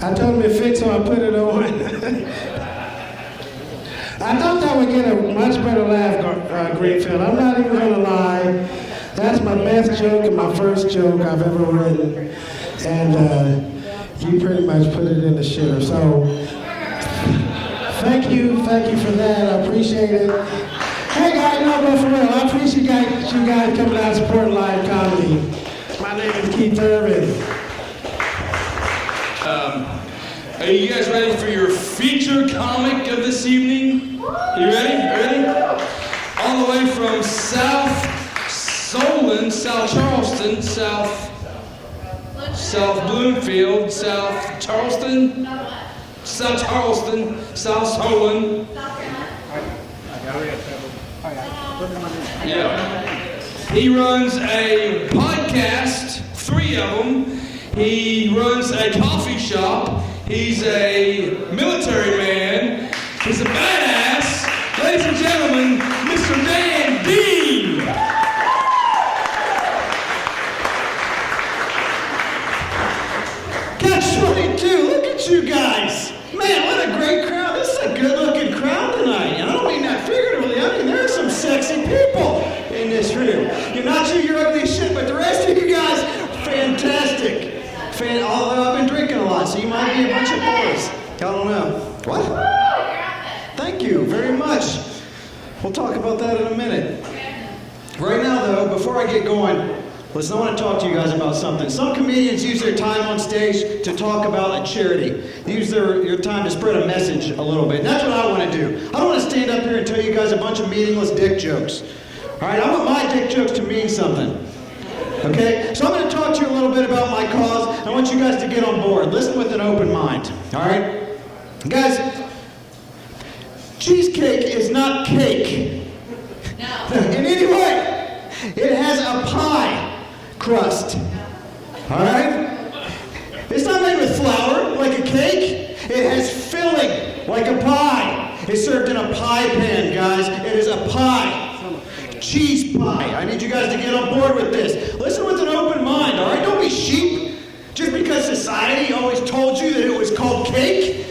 I told him to fix, so I put it on. I thought that would get a much better laugh, Greenfield. I'm not even gonna lie. That's my best joke and my first joke I've ever written. And you pretty much put it in the shitter. So thank you for that. I appreciate it. Hey guys, no, but for real, I appreciate you guys coming out and supporting live comedy. My name is Keith Irvin. Are you guys ready for your feature comic of this evening? You ready? All the way from South Solon, South Charleston, South Bloomfield, South Charleston, South Solon. Yeah. He runs a podcast, 3 of them. He runs a coffee shop. He's a military man. He's a badass. Ladies and gentlemen, Mr. Dan Dean. Catch 22, look at you guys. Man, what a great crowd. This is a good-looking crowd tonight. And I don't mean that figuratively. I mean, there are some sexy people in this room. You're not sure you're ugly as shit, but the rest of you guys, fantastic. Although I've been drinking a lot, so you might be a bunch of boys. I don't know. What? Thank you very much. We'll talk about that in a minute. Right now, though, before I get going, listen, I want to talk to you guys about something. Some comedians use their time on stage to talk about a charity. They use your time to spread a message a little bit. And that's what I want to do. I don't want to stand up here and tell you guys a bunch of meaningless dick jokes. All right, I want my dick jokes to mean something. Okay? So I'm going to talk to you a little bit about my cause. I want you guys to get on board. Listen with an open mind. All right? Guys, cheesecake is not cake. No. In any way. It has a pie crust. All right? It's not made with flour like a cake. It has filling like a pie. It's served in a pie pan, guys. It is a pie. Cheese pie. I need you guys to get on board with this. Listen with an open mind, all right? Don't be sheep. Just because society always told you that it was called cake.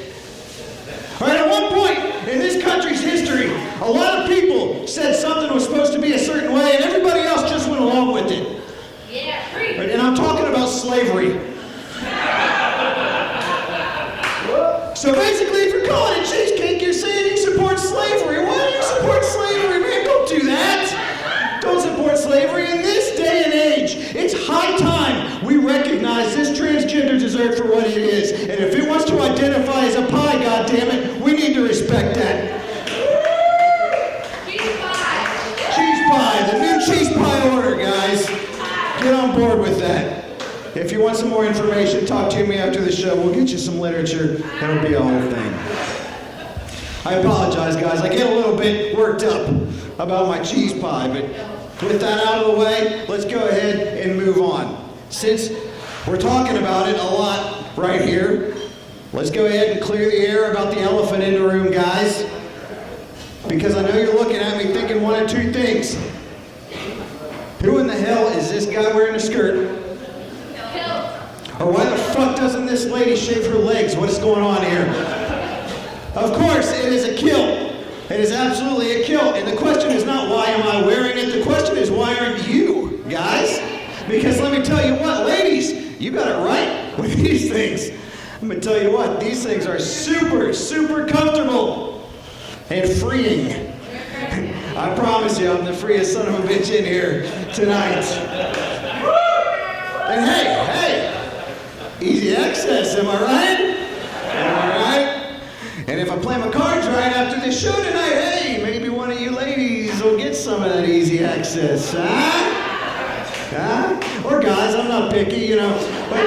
All right, at one point in this country's country's history, a lot of people said something was supposed to be a certain way, and everybody else just went along with it. Yeah, free. And I'm talking about slavery. So basically, if you're calling it cheesecake, you're saying you support slavery. Why do you support slavery, man? Don't do that. Don't support slavery in this day and age. It's high time we recognize this transgender dessert for what it is. And if it wants to identify as a pie, goddammit, we need to respect that. Cheese pie. Cheese pie, the new cheese pie order, guys. Get on board with that. If you want some more information, talk to me after the show. We'll get you some literature. That'll be a whole thing. I apologize, guys. I get a little bit worked up about my cheese pie, but with that out of the way, let's go ahead and move on. Since we're talking about it a lot right here, let's go ahead and clear the air about the elephant in the room, guys. Because I know you're looking at me thinking one of two things. Who in the hell is this guy wearing a skirt? Or why the fuck doesn't this lady shave her legs? What is going on here? Of course, it is a kilt. It is absolutely a kilt. And the question is not why am I wearing it? The question is why aren't you, guys? Because let me tell you what, ladies, you got it right with these things. I'm going to tell you what, these things are super, super comfortable and freeing. I promise you, I'm the freest son of a bitch in here tonight. And hey, easy access, am I right? Am I right? And if I play my cards right after this show tonight, hey, maybe one of you ladies will get some of that easy access, huh? Huh? Or guys, I'm not picky, you know. What?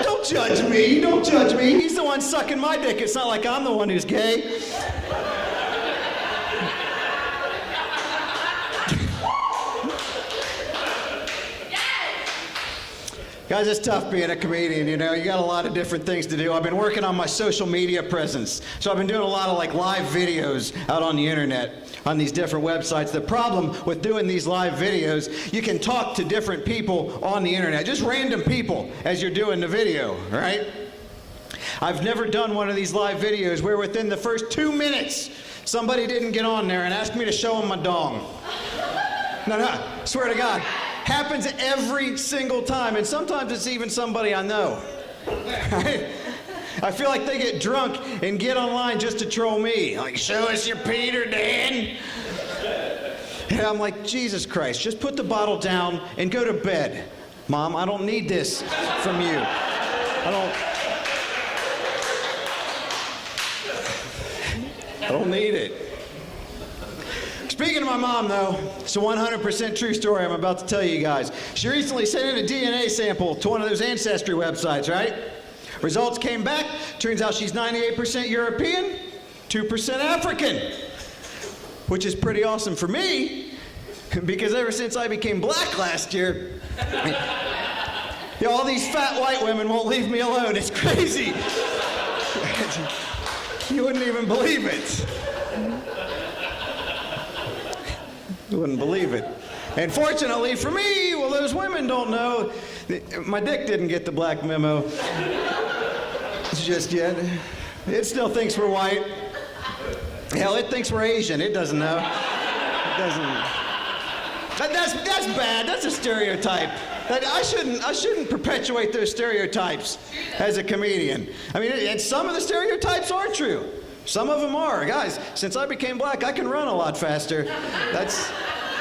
Don't judge me. Don't judge me. He's the one sucking my dick. It's not like I'm the one who's gay. Guys, it's tough being a comedian, you know. You got a lot of different things to do. I've been working on my social media presence. So I've been doing a lot of like live videos out on the internet on these different websites. The problem with doing these live videos, you can talk to different people on the internet, just random people as you're doing the video, right? I've never done one of these live videos where within the first 2 minutes, somebody didn't get on there and ask me to show them my dong. No, swear to God. Happens every single time, and sometimes it's even somebody I know. Right? I feel like they get drunk and get online just to troll me. Like, show us your Peter, Dan. And I'm like, Jesus Christ, just put the bottle down and go to bed. Mom, I don't need this from you. I don't need it. Speaking of my mom, though, it's a 100% true story I'm about to tell you guys. She recently sent in a DNA sample to one of those ancestry websites, right? Results came back. Turns out she's 98% European, 2% African, which is pretty awesome for me, because ever since I became black last year, all these fat white women won't leave me alone. It's crazy. You wouldn't even believe it. You wouldn't believe it. And fortunately for me, well, those women don't know. My dick didn't get the black memo just yet. It still thinks we're white. Hell, it thinks we're Asian. It doesn't know. It doesn't. That's bad. That's a stereotype. I shouldn't perpetuate those stereotypes as a comedian. I mean, and some of the stereotypes are true. Some of them are. Guys, since I became black, I can run a lot faster.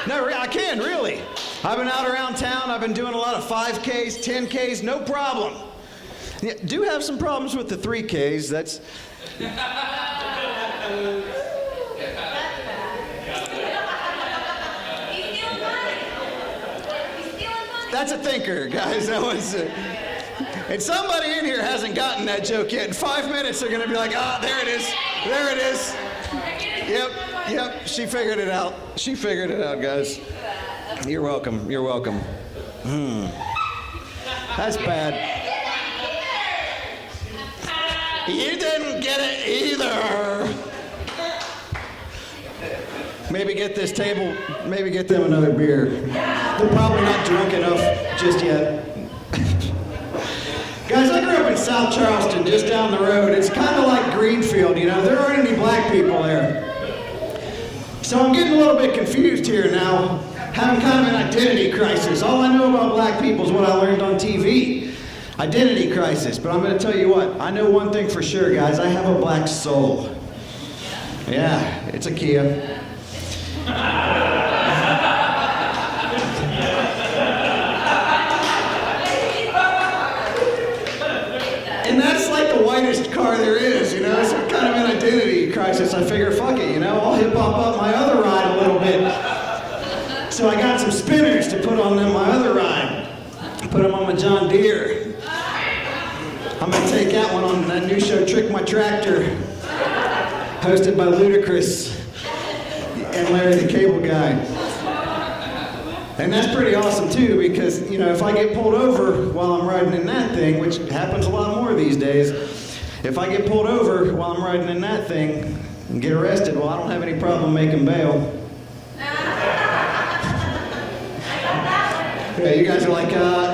No, I can, really. I've been out around town. I've been doing a lot of 5Ks, 10Ks, no problem. Yeah, do have some problems with the 3Ks. That's... That's a thinker, guys. That was... And somebody in here hasn't gotten that joke yet. In 5 minutes, they're going to be like, ah, there it is. There it is. Yep, she figured it out. She figured it out, guys. You're welcome. You're welcome. That's bad. You didn't get it either. Maybe get this table, maybe get them another beer. They're probably not drunk enough just yet. Guys, I grew up in South Charleston, just down the road. It's kind of like Greenfield, you know. There aren't any black people there. So I'm getting a little bit confused here now, having kind of an identity crisis. All I know about black people is what I learned on TV. Identity crisis. But I'm going to tell you what, I know one thing for sure, guys. I have a black soul. Yeah, it's a Kia. And that's like the whitest car there is, you know? It's kind of an identity crisis. I figure, fuck it, you know? I'll hip-hop up my other ride a little bit. So I got some spinners to put on my other ride. Put them on my John Deere. I'm gonna take that one on that new show, Trick My Tractor, hosted by Ludacris and Larry the Cable Guy. And that's pretty awesome too, because, you know, if I get pulled over while I'm riding in that thing, which happens a lot more these days, if I get pulled over while I'm riding in that thing and get arrested, well, I don't have any problem making bail. Yeah, you guys are like,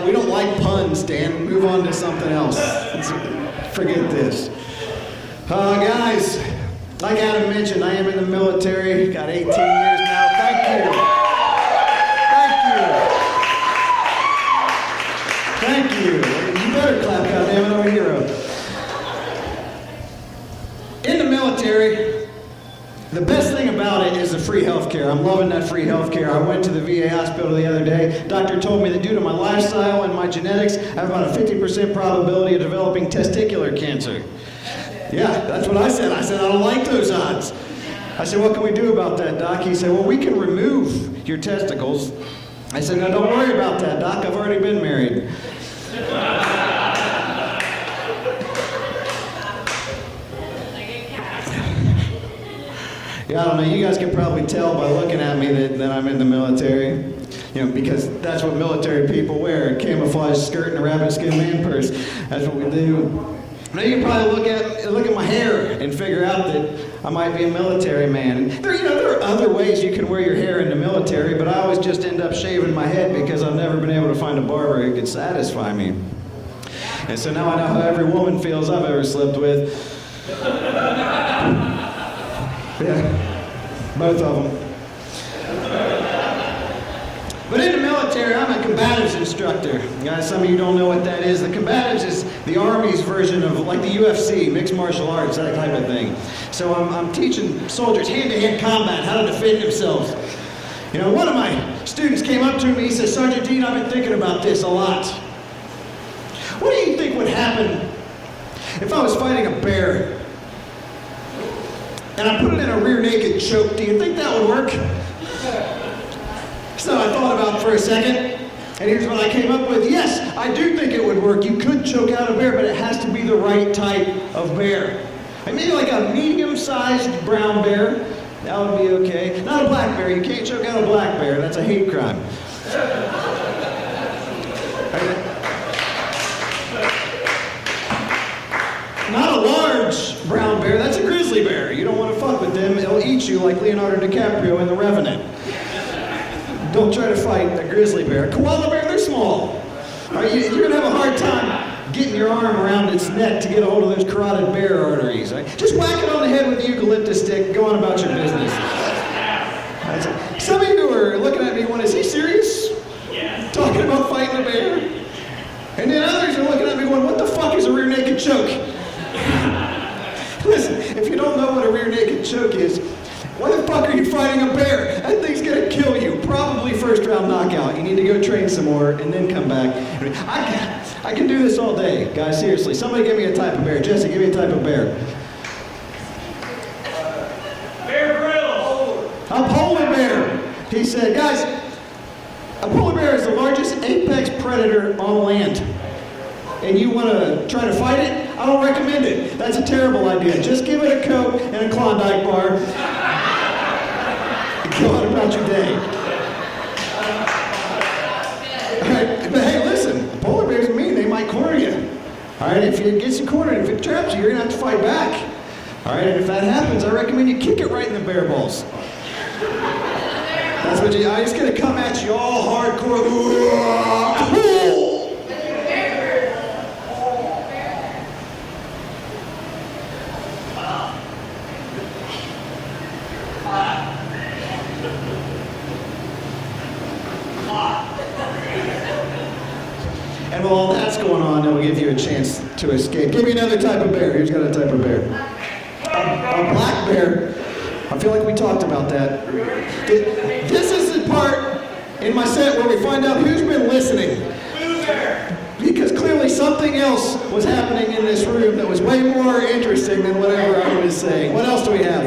we don't like puns, Dan. Move on to something else. Forget this. Guys, like Adam mentioned, I am in the military. Got 18 years now. Thank you. Thank you. You better clap, goddammit, I'm a hero. In the military, the best thing about it is the free health care. I'm loving that free health care. I went to the VA hospital the other day. Doctor told me that due to my lifestyle and my genetics, I have about a 50% probability of developing testicular cancer. Yeah, that's what I said. I said, I don't like those odds. I said, what can we do about that, Doc? He said, well, we can remove your testicles. I said, no, don't worry about that, Doc. I've already been married. Yeah, I don't know. You guys can probably tell by looking at me that I'm in the military. You know, because that's what military people wear, a camouflage skirt and a rabbit skin man purse. That's what we do. Now you can probably look at my hair and figure out that I might be a military man. And there are other ways you can wear your hair in the military, but I always just end up shaving my head because I've never been able to find a barber who could satisfy me. And so now I know how every woman feels I've ever slept with. Yeah, both of them. But in the military, I'm a combatives instructor. Guys, some of you don't know what that is. The combatives is the Army's version of like the UFC, mixed martial arts, that type of thing. So I'm teaching soldiers hand-to-hand combat, how to defend themselves. You know, one of my students came up to me, he said, Sergeant Dean, I've been thinking about this a lot. What do you think would happen if I was fighting a bear and I put it in a rear naked choke? Do you think that would work? So I thought about it for a second, and here's what I came up with. Yes, I do think it would work. You could choke out a bear, but it has to be the right type of bear. Like maybe like a medium-sized brown bear. That would be okay. Not a black bear. You can't choke out a black bear. That's a hate crime. Not a large brown bear. That's a grizzly bear. You don't want to fuck with them. It'll eat you like Leonardo DiCaprio in The Revenant. Don't try to fight a grizzly bear. A koala bear, they're small. Right, you're going to have a hard time getting your arm around its neck to get a hold of those carotid bear arteries. Right? Just whack it on the head with a eucalyptus stick. Go on about your business. Some of you are looking at me going, is he serious? Yeah. Talking about fighting a bear? And then others are looking at me going, what the fuck is a rear naked choke? Listen, if you don't know what a rear naked choke is, why the fuck are you fighting a bear? That thing's gonna kill you. Probably first round knockout. You need to go train some more and then come back. I can do this all day, guys, seriously. Somebody give me a type of bear. Jesse, give me a type of bear. Bear Grylls. A polar bear. He said, guys, a polar bear is the largest apex predator on land. And you want to try to fight it? I don't recommend it. That's a terrible idea. Just give it a Coke and a Klondike bar. Go on about your day. All right, but hey, listen, polar bears are mean. They might corner you. All right, if it gets you cornered, if it traps you, you're going to have to fight back. All right, and if that happens, I recommend you kick it right in the bear balls. That's what I'm just going to come at you all hardcore. And while all that's going on, it'll give you a chance to escape. Give me another type of bear. Who's got a type of bear? A black bear. I feel like we talked about that. This is the part in my set where we find out who's been listening. Because clearly something else was happening in this room that was way more interesting than whatever I was saying. What else do we have?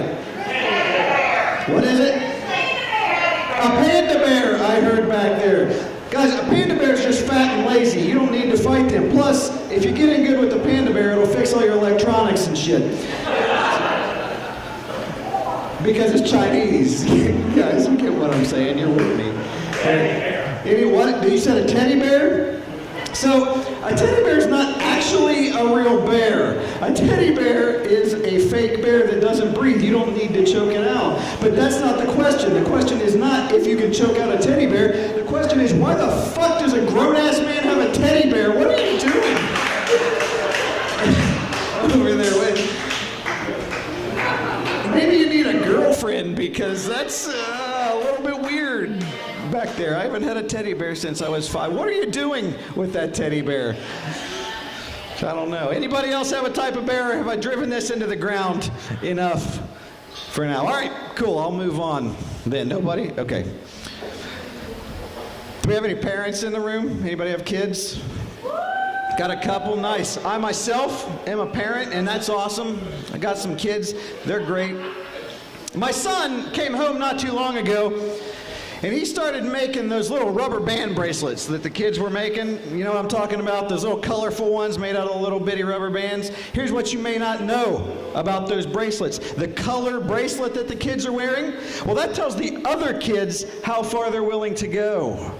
What is it? A panda bear, I heard back there. Guys, a panda bear is just fat and lazy. You don't need to fight them. Plus, if you get in good with the panda bear, it'll fix all your electronics and shit. Because it's Chinese. Guys, you get what I'm saying. You're with me. What? You said a teddy bear? So, a teddy bear is not actually a real bear. A teddy bear is a fake bear that doesn't breathe. You don't need to choke it out. But that's not the question. The question is not if you can choke out a teddy bear. The question is, why the fuck does a grown-ass man have a teddy bear? What are you doing? Over there, wait. Maybe you need a girlfriend because that's a little bit weird. Back there. I haven't had a teddy bear since I was 5. What are you doing with that teddy bear? I don't know. Anybody else have a type of bear? Or have I driven this into the ground enough for now? All right, cool. I'll move on then. Nobody? Okay. Do we have any parents in the room? Anybody have kids? Got a couple? Nice. I myself am a parent, and that's awesome. I got some kids. They're great. My son came home not too long ago, and he started making those little rubber band bracelets that the kids were making. You know what I'm talking about? Those little colorful ones made out of little bitty rubber bands. Here's what you may not know about those bracelets. The color bracelet that the kids are wearing, well, that tells the other kids how far they're willing to go.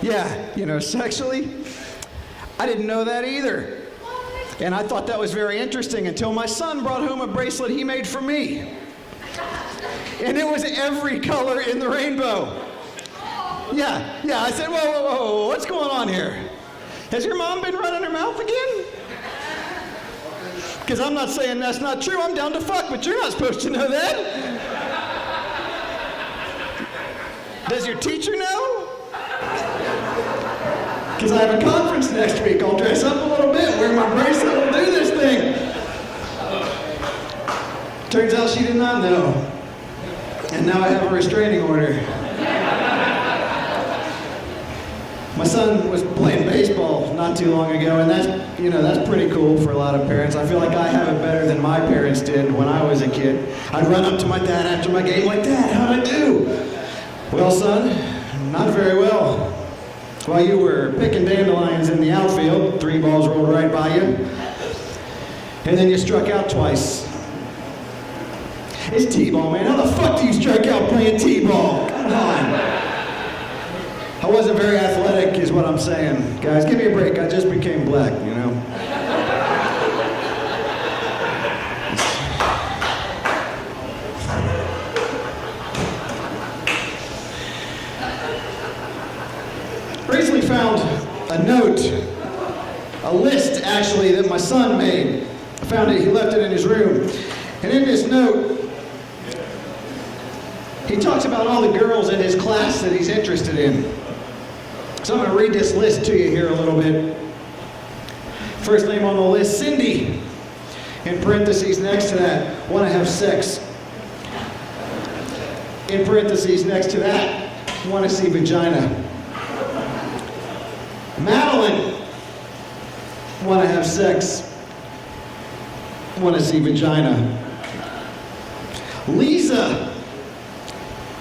Yeah, you know, sexually. I didn't know that either. And I thought that was very interesting until my son brought home a bracelet he made for me. And it was every color in the rainbow. Yeah, I said, whoa, what's going on here? Has your mom been running her mouth again? Because I'm not saying that's not true, I'm down to fuck, but you're not supposed to know that. Does your teacher know? Because I have a conference next week, I'll dress up a little bit, wear my bracelet, we'll do this thing. Turns out she did not know. And now I have a restraining order. My son was playing baseball not too long ago, and that's pretty cool for a lot of parents. I feel like I have it better than my parents did when I was a kid. I'd run up to my dad after my game like, Dad, how'd I do? Well, son, not very well. While you were picking dandelions in the outfield, 3 balls rolled right by you, and then you struck out twice. It's T-ball, man. How the fuck do you strike out playing T-ball? Come on. I wasn't very athletic, is what I'm saying. Guys, give me a break. I just became black, you know? Recently found a note, a list, actually, that my son made. I found it. He left it in his room. And in this note, he talks about all the girls in his class that he's interested in. So I'm going to read this list to you here a little bit. First name on the list, Cindy. In parentheses next to that, want to have sex. In parentheses next to that, want to see vagina. Madeline, want to have sex. Want to see vagina. Lisa,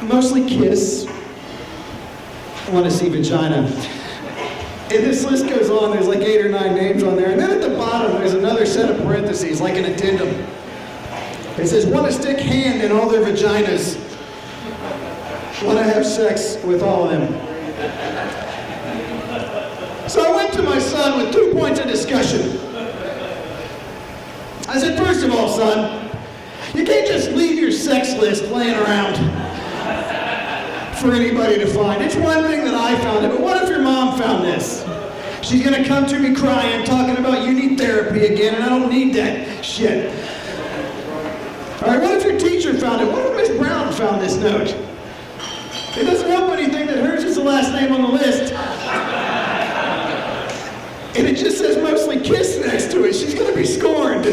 mostly kiss. Want to see vagina. And this list goes on, there's like 8 or 9 names on there. And then at the bottom, there's another set of parentheses, like an addendum. It says, want to stick hand in all their vaginas. Want to have sex with all of them. So I went to my son with 2 points of discussion. I said, first of all, son, you can't just leave your sex list laying around for anybody to find. It's one thing that I found it, but what if your mom found this? She's gonna come to me crying, talking about you need therapy again, and I don't need that shit. All right, what if your teacher found it? What if Miss Brown found this note? It doesn't help anything that hers is the last name on the list. and it just says mostly kiss next to it. She's gonna be scorned.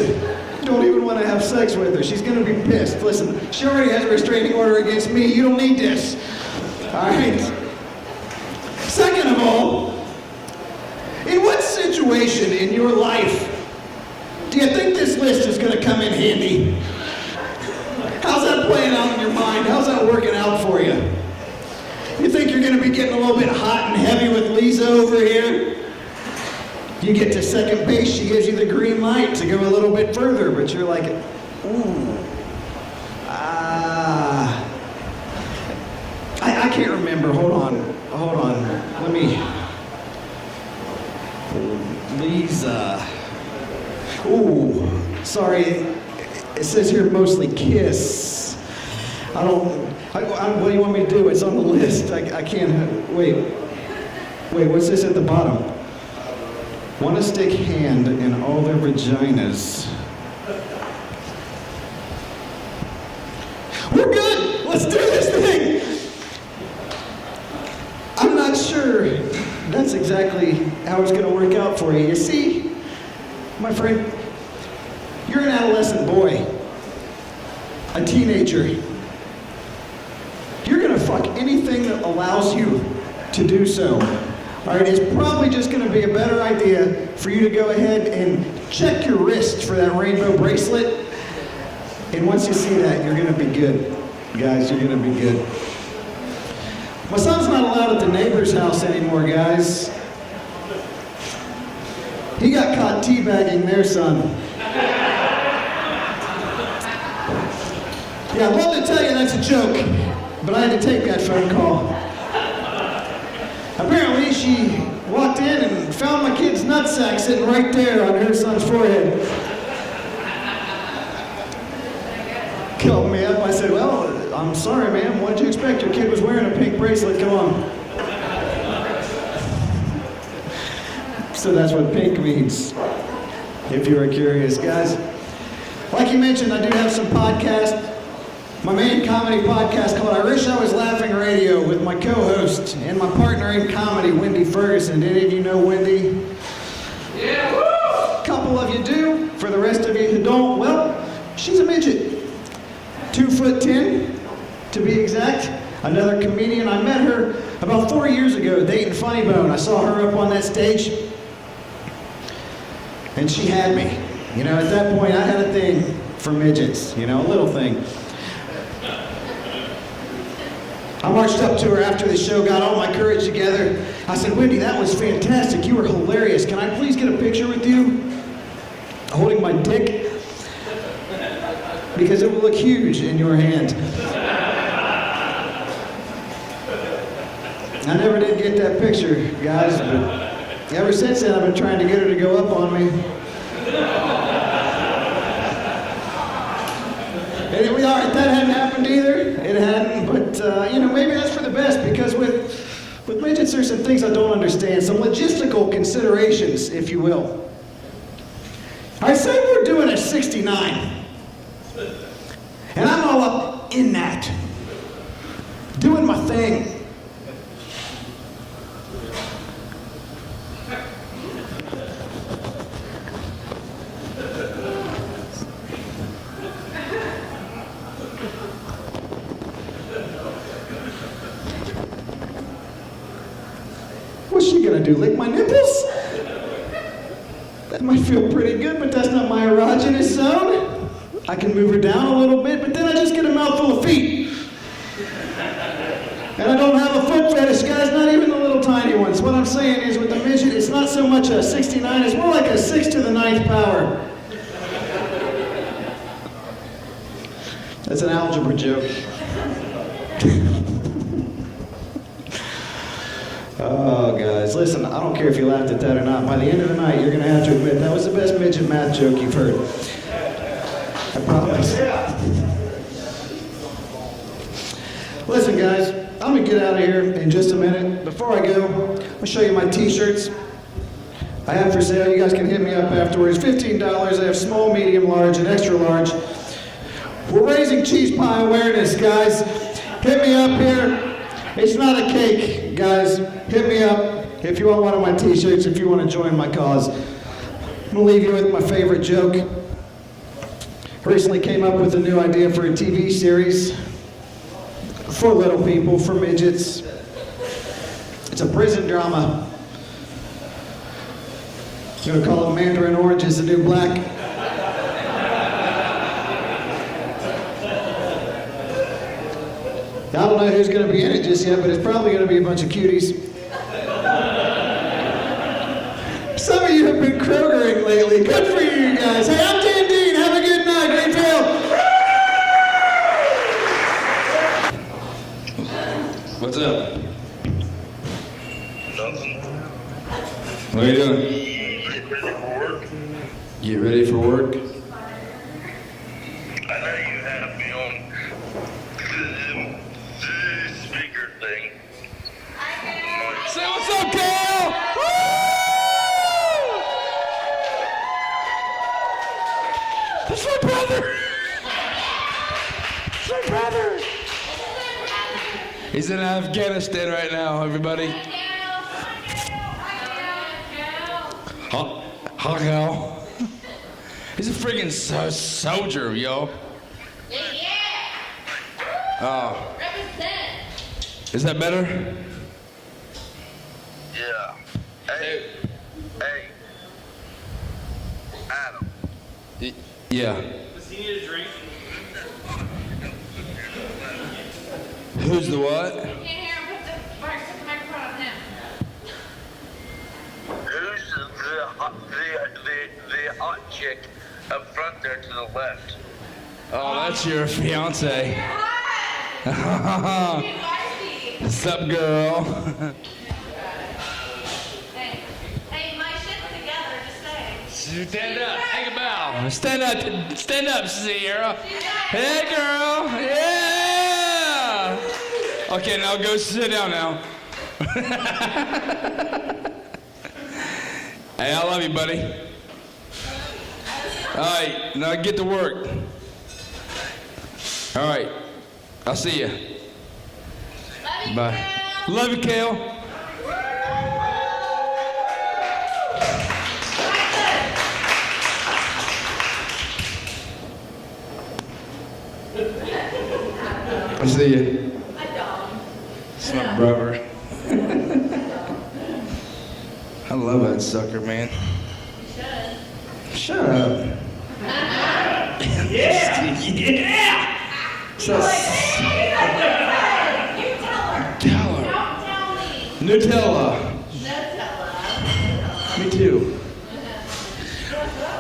Don't even want to have sex with her. She's gonna be pissed. Listen, she already has a restraining order against me. You don't need this. All right. Second of all, in what situation in your life do you think this list is gonna come in handy? How's that playing out in your mind? How's that working out for you? You think you're gonna be getting a little bit hot and heavy with Lisa over here? You get to second base, she gives you the green light to go a little bit further, but you're like, ooh, I can't remember. Hold on. Let me. Lisa. Ooh, sorry. It says here mostly kiss. What do you want me to do? It's on the list. I can't. Wait, what's this at the bottom? Want to stick hand in all their vaginas. We're good. Let's do this thing. I'm not sure that's exactly how it's going to work out for you. You see, my friend, you're an adolescent boy, a teenager. You're going to fuck anything that allows you to do so. All right, it's probably just going to be a better idea for you to go ahead and check your wrist for that rainbow bracelet. And once you see that, you're going to be good. Guys, you're going to be good. My son's not allowed at the neighbor's house anymore, guys. He got caught teabagging their son. Yeah, I'd love to tell you that's a joke, but I had to take that phone call. Apparently, she walked in and found my kid's nutsack sitting right there on her son's forehead. Called me up. I said, well, I'm sorry, ma'am. What did you expect? Your kid was wearing a pink bracelet. Come on. So that's what pink means, if you were curious, guys. Like you mentioned, I do have some podcasts. My main comedy podcast called I Wish I Was Laughing Radio with my co-host and my partner in comedy, Wendy Ferguson. Did any of you know Wendy? Yeah, woo! A couple of you do. For the rest of you who don't, well, she's a midget. 2'10", to be exact. Another comedian. I met her about 4 years ago at Dayton Funny Bone. I saw her up on that stage, and she had me. You know, at that point, I had a thing for midgets. You know, a little thing. I marched up to her after the show, got all my courage together. I said, Wendy, that was fantastic. You were hilarious. Can I please get a picture with you? Holding my dick? Because it will look huge in your hand. I never did get that picture, guys, but ever since then I've been trying to get her to go up on me. And we are, that hadn't happened either. It hadn't, but you know, maybe that's for the best, because with midgets there's some things I don't understand, some logistical considerations, if you will. I say we're doing a 69, and I'm all up in that, doing my thing. What's she gonna do, lick my nipples? That might feel pretty good, but that's not my erogenous zone. I can move her down a little bit, but then I just get a mouthful of feet. And I don't have a foot fetish, guys, not even the little tiny ones. What I'm saying is with the midget, it's not so much a 69, it's more like a 6 to the 9th power. That's an algebra joke. Oh, guys, listen, I don't care if you laughed at that or not. By the end of the night, you're going to have to admit that was the best midget math joke you've heard. I promise. Listen, guys, I'm going to get out of here in just a minute. Before I go, I'll show you my t-shirts I have for sale. You guys can hit me up afterwards. $15. I have small, medium, large, and extra large. We're raising cheese pie awareness, guys. Hit me up here. It's not a cake, guys. Hit me up if you want one of my t-shirts, if you want to join my cause. I'm going to leave you with my favorite joke. Recently came up with a new idea for a TV series for little people, for midgets. It's a prison drama. I'm going to call it Mandarin Orange is the New Black. I don't know who's going to be in it just yet, but it's probably going to be a bunch of cuties. Some of you have been Krogering lately. Good for you guys. Hey, I'm Dan Dean. Have a good night, Greenfield. What's up? What are you doing? Get ready for work? I know you have me on the speaker thing. Say what's up, Kale! Woo! That's my brother! That's my brother! He's in Afghanistan right now, everybody. Huh, Cal? He's a freaking soldier, yo. Oh. Is that better? Yeah. Hey. Adam. Yeah. Does he need a drink? Who's the what? Can't hear him. Put the microphone on him. Who's the hot chick up front there to the left? Oh, that's your fiance. What's up, girl? Hey, my shit's together, just saying. Stand up. Take a bow. Stand up, Sierra. Hey, girl. Yeah. Okay, now go sit down now. Hey, I love you, buddy. All right, now get to work. All right, I'll see you. Bye. Love you, Kale. I'll see you. It's my brother. I love that sucker, man. Shut up. Yeah! So, tell her. Nutella. Me too.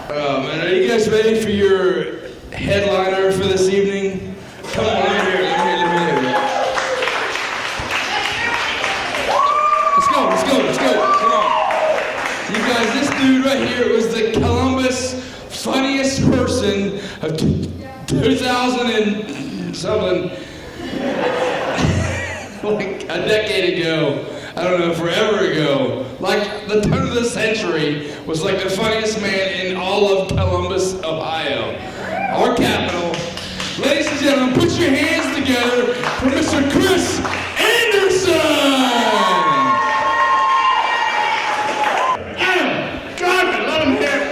Man, are you guys ready for your headliner for this evening? Come on, let me hear it. Let's go. Come on. You guys, this dude right here was the Columbus funniest person of 2000 and something. Like a decade ago. I don't know, forever ago. Like the turn of the century was like the funniest man in all of Columbus, Ohio. Our capital. Ladies and gentlemen, put your hands together for Mr. Chris Anderson! Garman, let him hear it.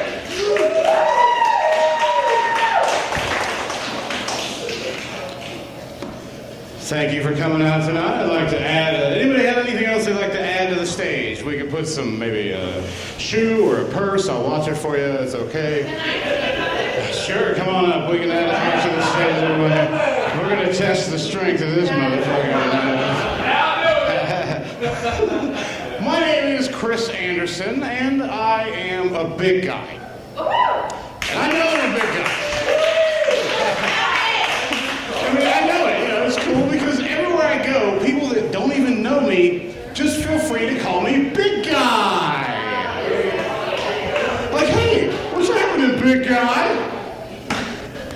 Thank you for coming out tonight. I'd like to add, anybody have anything else they'd like to add to the stage? We could put some, maybe a shoe or a purse. I'll watch it for you. It's okay. Sure, come on up. We can add as much to the stage as we want. We're going to test the strength of this motherfucker. My name is Chris Anderson, and I am a big guy. And I know I'm a big guy. I mean, I know it. You know, it's cool because everywhere I go, people that don't even know me just feel free to call me big guy. Like, hey, what's happening, big guy?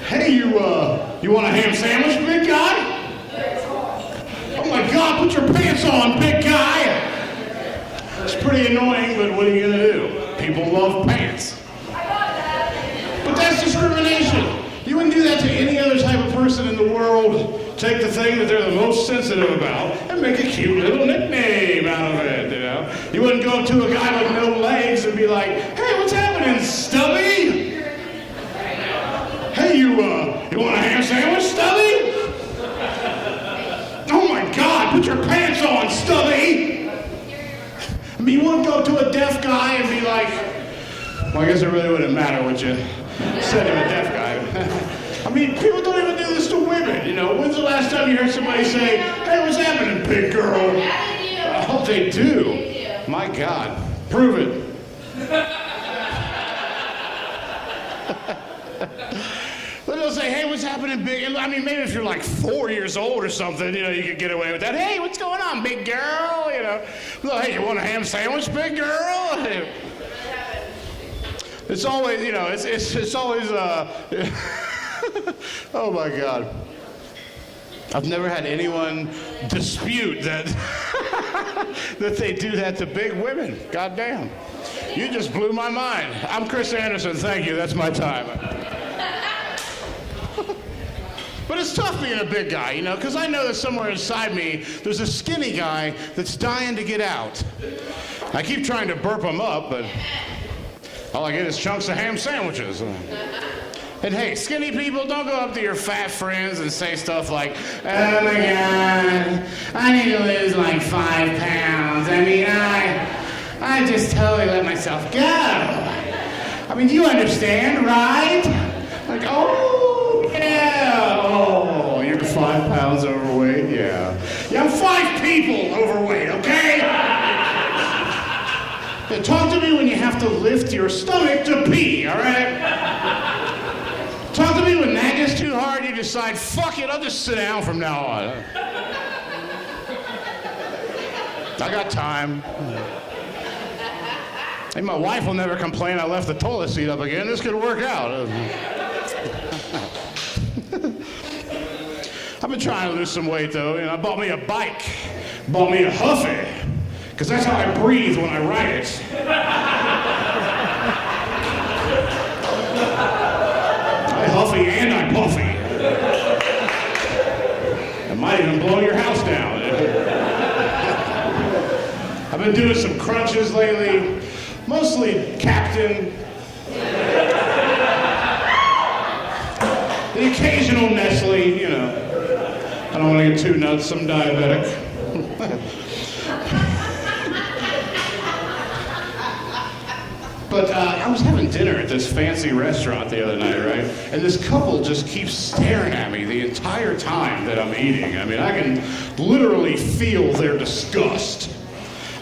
Hey, you want a ham sandwich, big guy? Oh my God, put your pants on, big guy! It's pretty annoying, but what are you gonna do? People love pants. But that's discrimination. You wouldn't do that to any other type of person in the world. take the thing that they're the most sensitive about and make a cute little nickname out of it, you know? You wouldn't go up to a guy with no legs and be like, hey, what's happening, Stubby? Hey, you want a ham sandwich, Stubby? Oh my God, put your pants on, Stubby! I mean, you wouldn't go to a deaf guy and be like, well, I guess it really wouldn't matter what you said to a deaf guy. I mean, people don't even do this to women, you know? When's the last time you heard somebody say, hey, what's happening, big girl? Oh, they do. My God. Prove it. They'll say, hey, what's happening, big? I mean, maybe if you're like 4 years old or something, you know, you could get away with that. Hey, what's going on, big girl? You know, well, hey, you want a ham sandwich, big girl? It's always, you know, it's always, oh my God. I've never had anyone dispute that that they do that to big women. God damn. You just blew my mind. I'm Chris Anderson. Thank you. That's my time. But it's tough being a big guy, you know, because I know that somewhere inside me there's a skinny guy that's dying to get out. I keep trying to burp him up, but all I get is chunks of ham sandwiches. And hey, skinny people, don't go up to your fat friends and say stuff like, oh my God, I need to lose like 5 pounds. I mean, I just totally let myself go. I mean, you understand, right? Like, oh, yeah. Oh, you're 5 pounds overweight? Yeah. Yeah, I'm 5 people overweight, okay? Yeah, talk to me when you have to lift your stomach to pee, all right? Talk to me when that gets too hard, you decide, fuck it, I'll just sit down from now on. I got time. Hey, my wife will never complain I left the toilet seat up again. This could work out. I've been trying to lose some weight, though. You know, I bought me a bike. Bought me a Huffy. Because that's how I breathe when I ride it. I Huffy and I Puffy. I might even blow your house down. I've been doing some crunches lately. Mostly Captain. The occasional Nestle, you know. I don't want to get too nuts, I'm diabetic. But I was having dinner at this fancy restaurant the other night, right? And this couple just keeps staring at me the entire time that I'm eating. I mean, I can literally feel their disgust.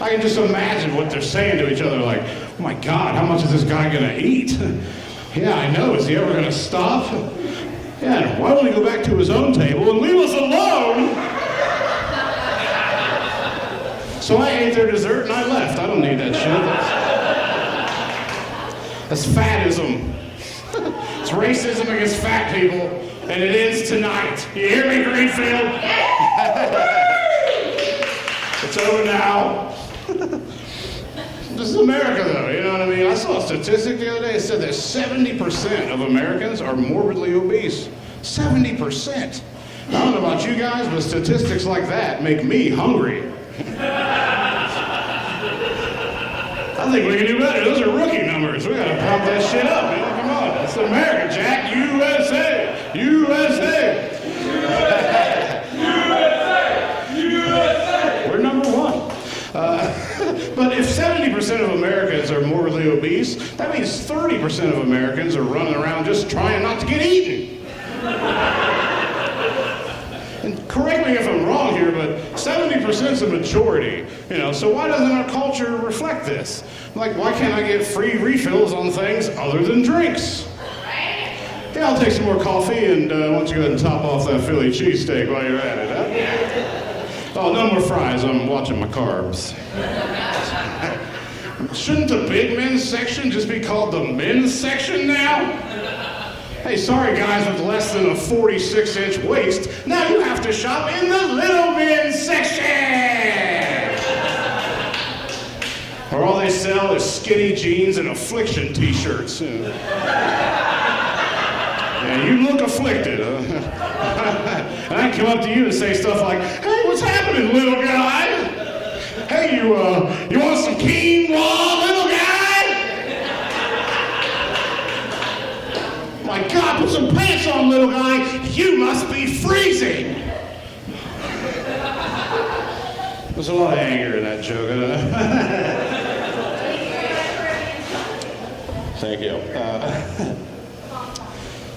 I can just imagine what they're saying to each other, like, oh my God, how much is this guy gonna eat? Yeah, I know, is he ever gonna stop? Yeah, why don't he go back to his own table and leave us alone? So I ate their dessert and I left. I don't need that shit. That's fatism. It's racism against fat people, and it ends tonight. You hear me, Greenfield? It's over now. This is America, though, you know what I mean? I saw a statistic the other day. It said that 70% of Americans are morbidly obese. 70%. I don't know about you guys, but statistics like that make me hungry. I think we can do better. Those are rookie numbers. We gotta pump that shit up, man. Come on. It's America, Jack. USA. USA. USA. We're number one. But if 70% of Americans are morbidly obese, that means 30% of Americans are running around just trying not to get eaten. And correct me if I'm wrong here, but 70% is a majority, you know, so why doesn't our culture reflect this? Like, why can't I get free refills on things other than drinks? Yeah, I'll take some more coffee, and why don't you go ahead and top off that Philly cheesesteak while you're at it, huh? Oh, no more fries, I'm watching my carbs. Shouldn't the big men's section just be called the men's section now? Hey, sorry guys with less than a 46-inch waist, now you have to shop in the little men's section! Or all they sell is skinny jeans and affliction t-shirts. Yeah, you look afflicted. And And I come up to you and say stuff like, hey, what's happening, little guy? Hey, you want some quinoa, little guy? My God, put some pants on, little guy. You must be freezing. There's a lot of anger in that joke. Thank you.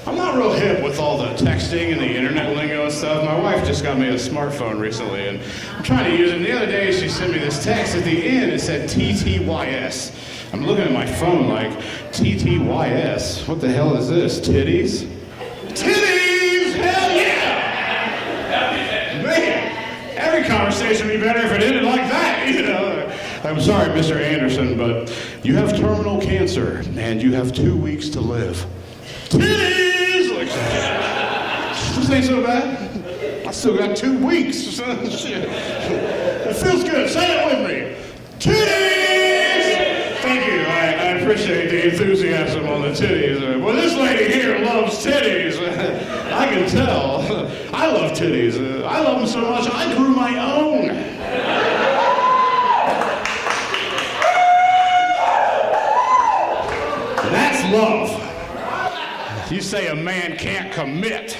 I'm not real hip with all the texting and the internet lingo and stuff. My wife just got me a smartphone recently, and I'm trying to use it. And the other day, she sent me this text. At the end, it said TTYS. I'm looking at my phone like, TTYS? What the hell is this? Titties? Titties! Hell yeah! Man, every conversation would be better if it ended like that, you know? I'm sorry, Mr. Anderson, but you have terminal cancer, and you have 2 weeks to live. Titties! Like, this ain't so bad. I still got 2 weeks. It feels good. Say it with me. Titties! Thank you. I appreciate the enthusiasm on the titties. Well, this lady here loves titties. I can tell. I love titties. I love them so much, I grew my own. That's love. You say a man can't commit.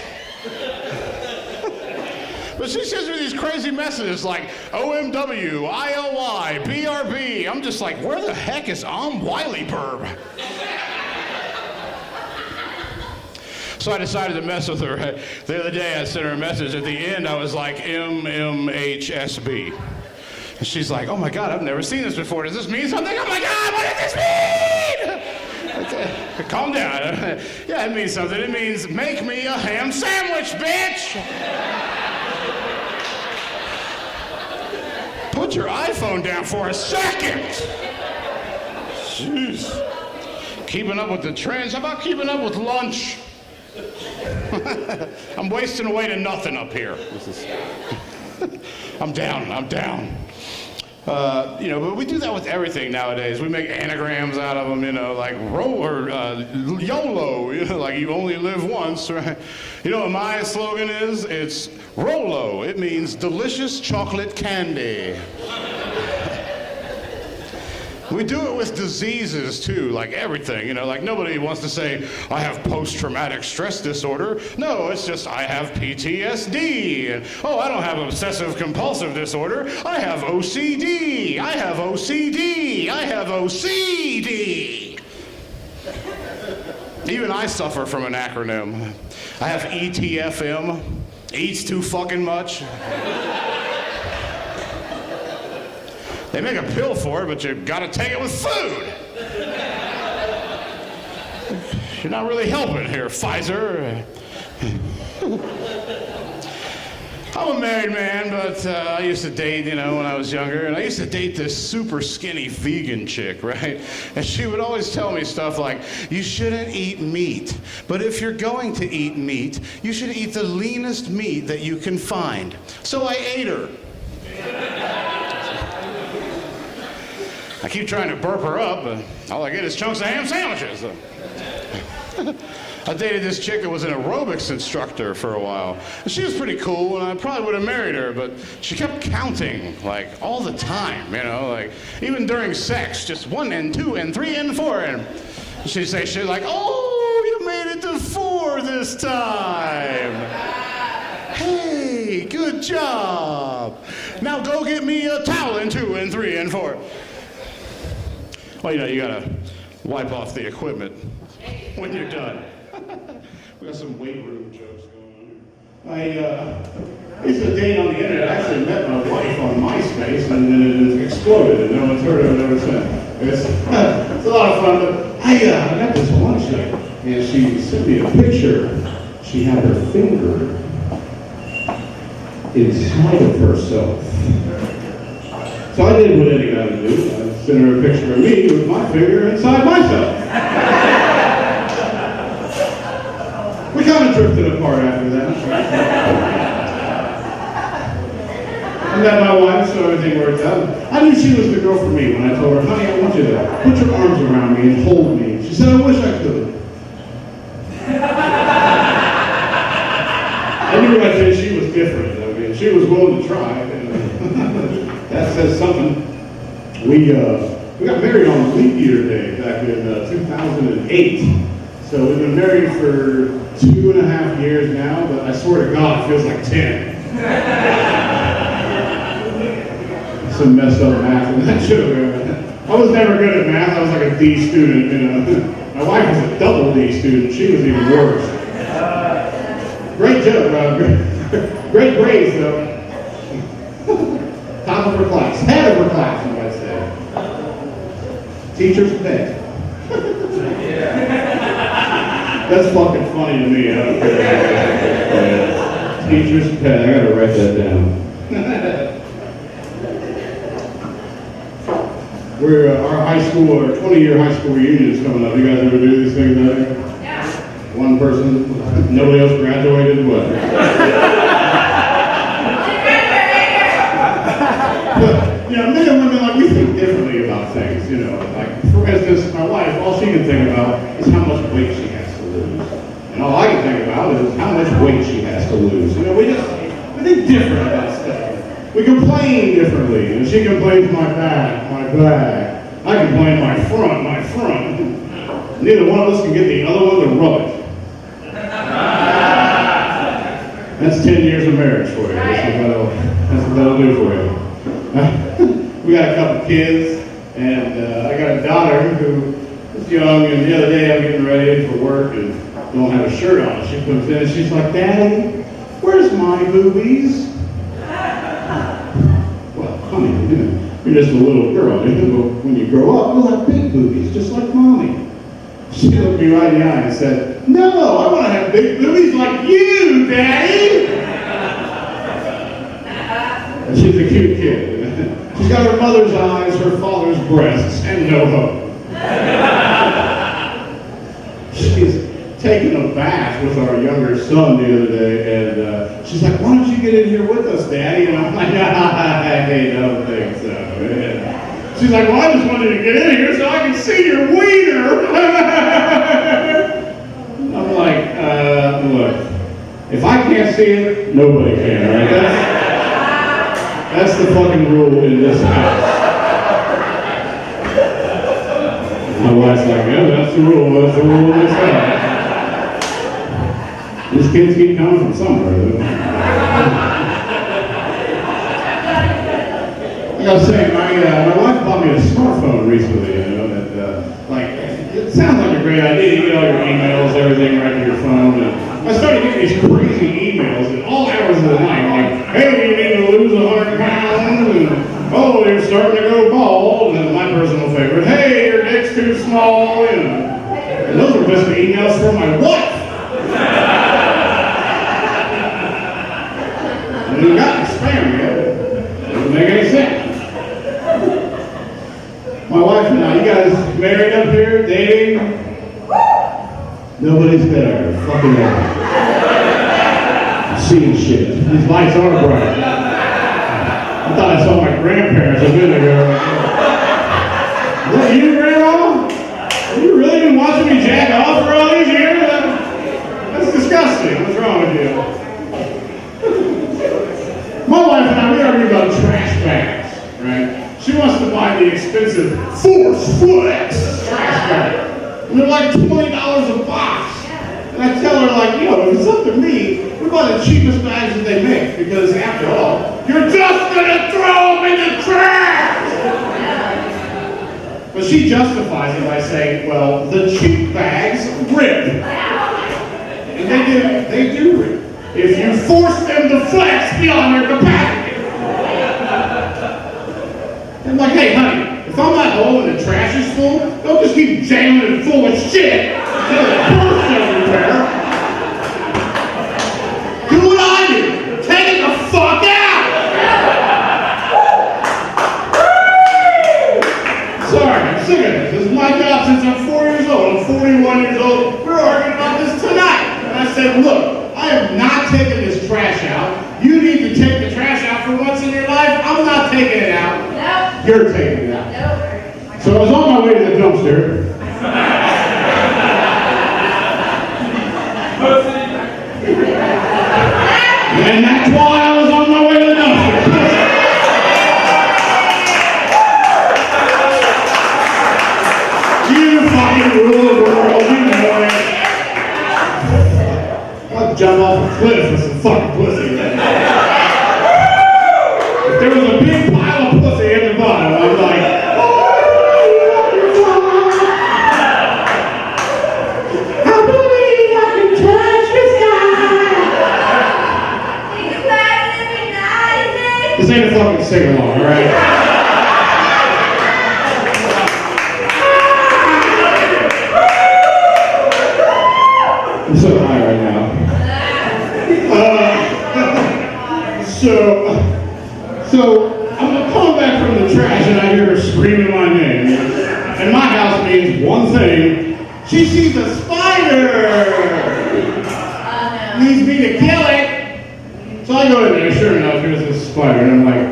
But she sends me these crazy messages like OMW, ILY, BRB. I'm just like, where the heck is Wiley Burb? So I decided to mess with her. The other day I sent her a message. At the end I was like MMHSB. And she's like, oh my God, I've never seen this before. Does this mean something? Oh my God, what does this mean? Okay, calm down. Yeah, it means something. It means make me a ham sandwich, bitch. Put your iPhone down for a second. Jeez. Keeping up with the trends. How about keeping up with lunch? I'm wasting away to nothing up here. I'm down. But we do that with everything nowadays. We make anagrams out of them, like YOLO, like you only live once, right? You know what my slogan is? It's Rolo. It means delicious chocolate candy. We do it with diseases too, like everything, like nobody wants to say, I have post-traumatic stress disorder. No, it's just, I have PTSD. And, oh, I don't have obsessive compulsive disorder. I have OCD. I have OCD. I have OCD. Even I suffer from an acronym. I have ETFM. Eats too fucking much. They make a pill for it, but you gotta take it with food. You're not really helping here, Pfizer. I'm a married man, but I used to date, when I was younger, and I used to date this super skinny vegan chick, right? And she would always tell me stuff like, you shouldn't eat meat, but if you're going to eat meat, you should eat the leanest meat that you can find. So I ate her. I keep trying to burp her up, but all I get is chunks of ham sandwiches. I dated this chick that was an aerobics instructor for a while. And she was pretty cool, and I probably would have married her, but she kept counting, like, all the time, like, even during sex, just 1 and 2 and 3 and 4, and she'd say shit like, oh, you made it to 4 this time. Hey, good job. Now go get me a towel in 2 and 3 and 4. Well, you gotta wipe off the equipment when you're done. We got some weight room jokes going on. I used to date on the internet. I actually met my wife on MySpace, and then it exploded, and no one's heard of it ever since. It's a lot of fun, but I met this one chick, and she sent me a picture. She had her finger inside of herself. So I did what any guy would do. I sent her a picture of me with my finger inside myself. We kind of drifted apart after that. I met my wife, so everything worked out. I knew she was the girl for me when I told her, honey, I want you to put your arms around me and hold me. She said, I wish I could. I knew right then she was she was willing to try. And, that says something. We got married on leap year day back in 2008. So we've been married for 2.5 years now, but I swear to God, it feels like 10. Some messed up math in that show. I was never good at math. I was like a D student, you know. My wife was a double D student. She was even worse. Great joke, great grades, though. Top of her class. Head of her class, you might say. Teacher's pet. That's fucking funny to me. I don't care. Teacher's pet. I gotta write that down. We're our high school, our 20-year high school reunion is coming up. You guys ever do these things out there? Yeah. One person, nobody else graduated. What? But, you know, men and women, like, we think differently about things. You know, like, for instance, my wife, all she can think about is how much weight she has to lose, and all I can think about is how much weight she has to lose. You know, we think different about stuff. We complain differently. You know, she complains my back. I complain my front. Neither one of us can get the other one to rub it. That's 10 years of marriage for you. That's what that'll do for you. We got a couple kids, and I got a daughter who is young, and the other day I'm getting ready for work and don't have a shirt on. She comes in and she's like, "Daddy, where's my boobies?" Well, honey, you're just a little girl. But when you grow up, you'll have big boobies, just like Mommy. She looked me right in the eye and said, "No, I want to have big boobies like you, Daddy." And she's a cute kid. She's got her mother's eyes, her father's breasts, and no hope. She's taking a bath with our younger son the other day, and she's like, "Why don't you get in here with us, Daddy?" And I'm like, "I don't think so." Yeah. She's like, "Well, I just wanted to get in here so I can see your wiener." I'm like, look, if I can't see it, nobody can, right? That's the fucking rule in this house. My wife's like, "Yeah, that's the rule in this house." These kids keep coming from somewhere, though. I gotta say, my wife bought me a smartphone recently, you know, that, like, it sounds like a great idea. You get all your emails, everything right to your phone, and I started getting these crazy emails at all hours of the night, like, "Hey, you need to lose 100 pounds," and, "Oh, you're starting to go bald," and my personal favorite, "Hey, your dick's too small," you know. And those were just the emails from my wife. And we got the spam yet. It doesn't make any sense. My wife and I, you guys married up here, dating? Nobody's there. Fucking there. Seeing shit. These lights are bright. I thought I saw my grandparents a minute ago. Is that you, Grandma? Have you really been watching me jack off for all these years? That's disgusting. What's wrong with you? My wife and I, we argue about trash bags, right? She wants to buy the expensive Force Flex trash bag. And they're like $20 a box. And I tell her, like, if it's up to me, we buy the cheapest bags that they make, because after all, you're just gonna throw them in the trash! But she justifies it by saying, well, the cheap bags rip. And they do rip. If you force them to flex beyond their capacity. I'm like, "Hey, honey, if I'm not home and the trash is full, don't just keep jamming it full of shit until it bursts everywhere. Do what I do. Take it the fuck out!" Sorry, I'm sick of this. This is my job since I'm 4 years old. I'm 41 years old. We're arguing about this tonight. And I said, "Look, I am not taking this trash out. You need to take the trash out for once in your life. I'm not taking it out. No. You're taking it out." No. So I was on my way to the dumpster. And that's why I was on my way So I'm coming back from the trash and I hear her screaming my name. And my house means one thing. She sees a spider. Needs me to kill it. So I go in there, sure enough, here's this spider. And I'm like,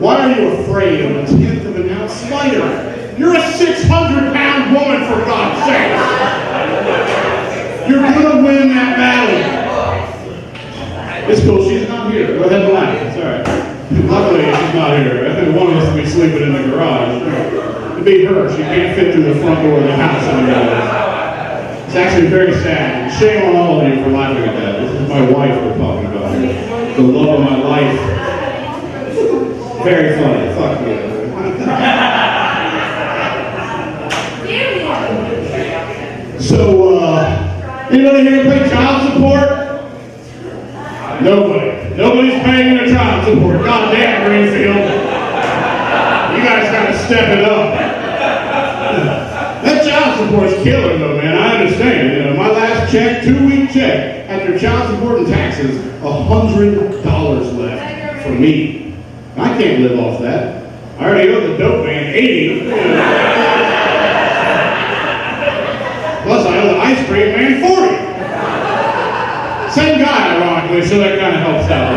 why are you afraid of a 10th of an ounce spider? You're a 600-pound woman, for God's sake. You're gonna win that battle. It's cool, she's not here. Go ahead and laugh, it's all right. Luckily, she's not here. One of us will be sleeping in the garage. It'd be her. She can't fit through the front door of the house anymore. It's actually very sad. Shame on all of you for laughing at that. This is my wife we're talking about. The love of my life. Very funny. Fuck you. So, anybody here pay child support? Nobody. Nobody's paying their child support. God damn, Greenfield. You guys gotta step it up. That child support's killer though, man. I understand. You know, my last check, 2-week check, after child support and taxes, $100 left for me. I can't live off that. I already owe the dope man $80. Plus I owe the ice cream man $40. Same guy, ironically, so that kind of helps out.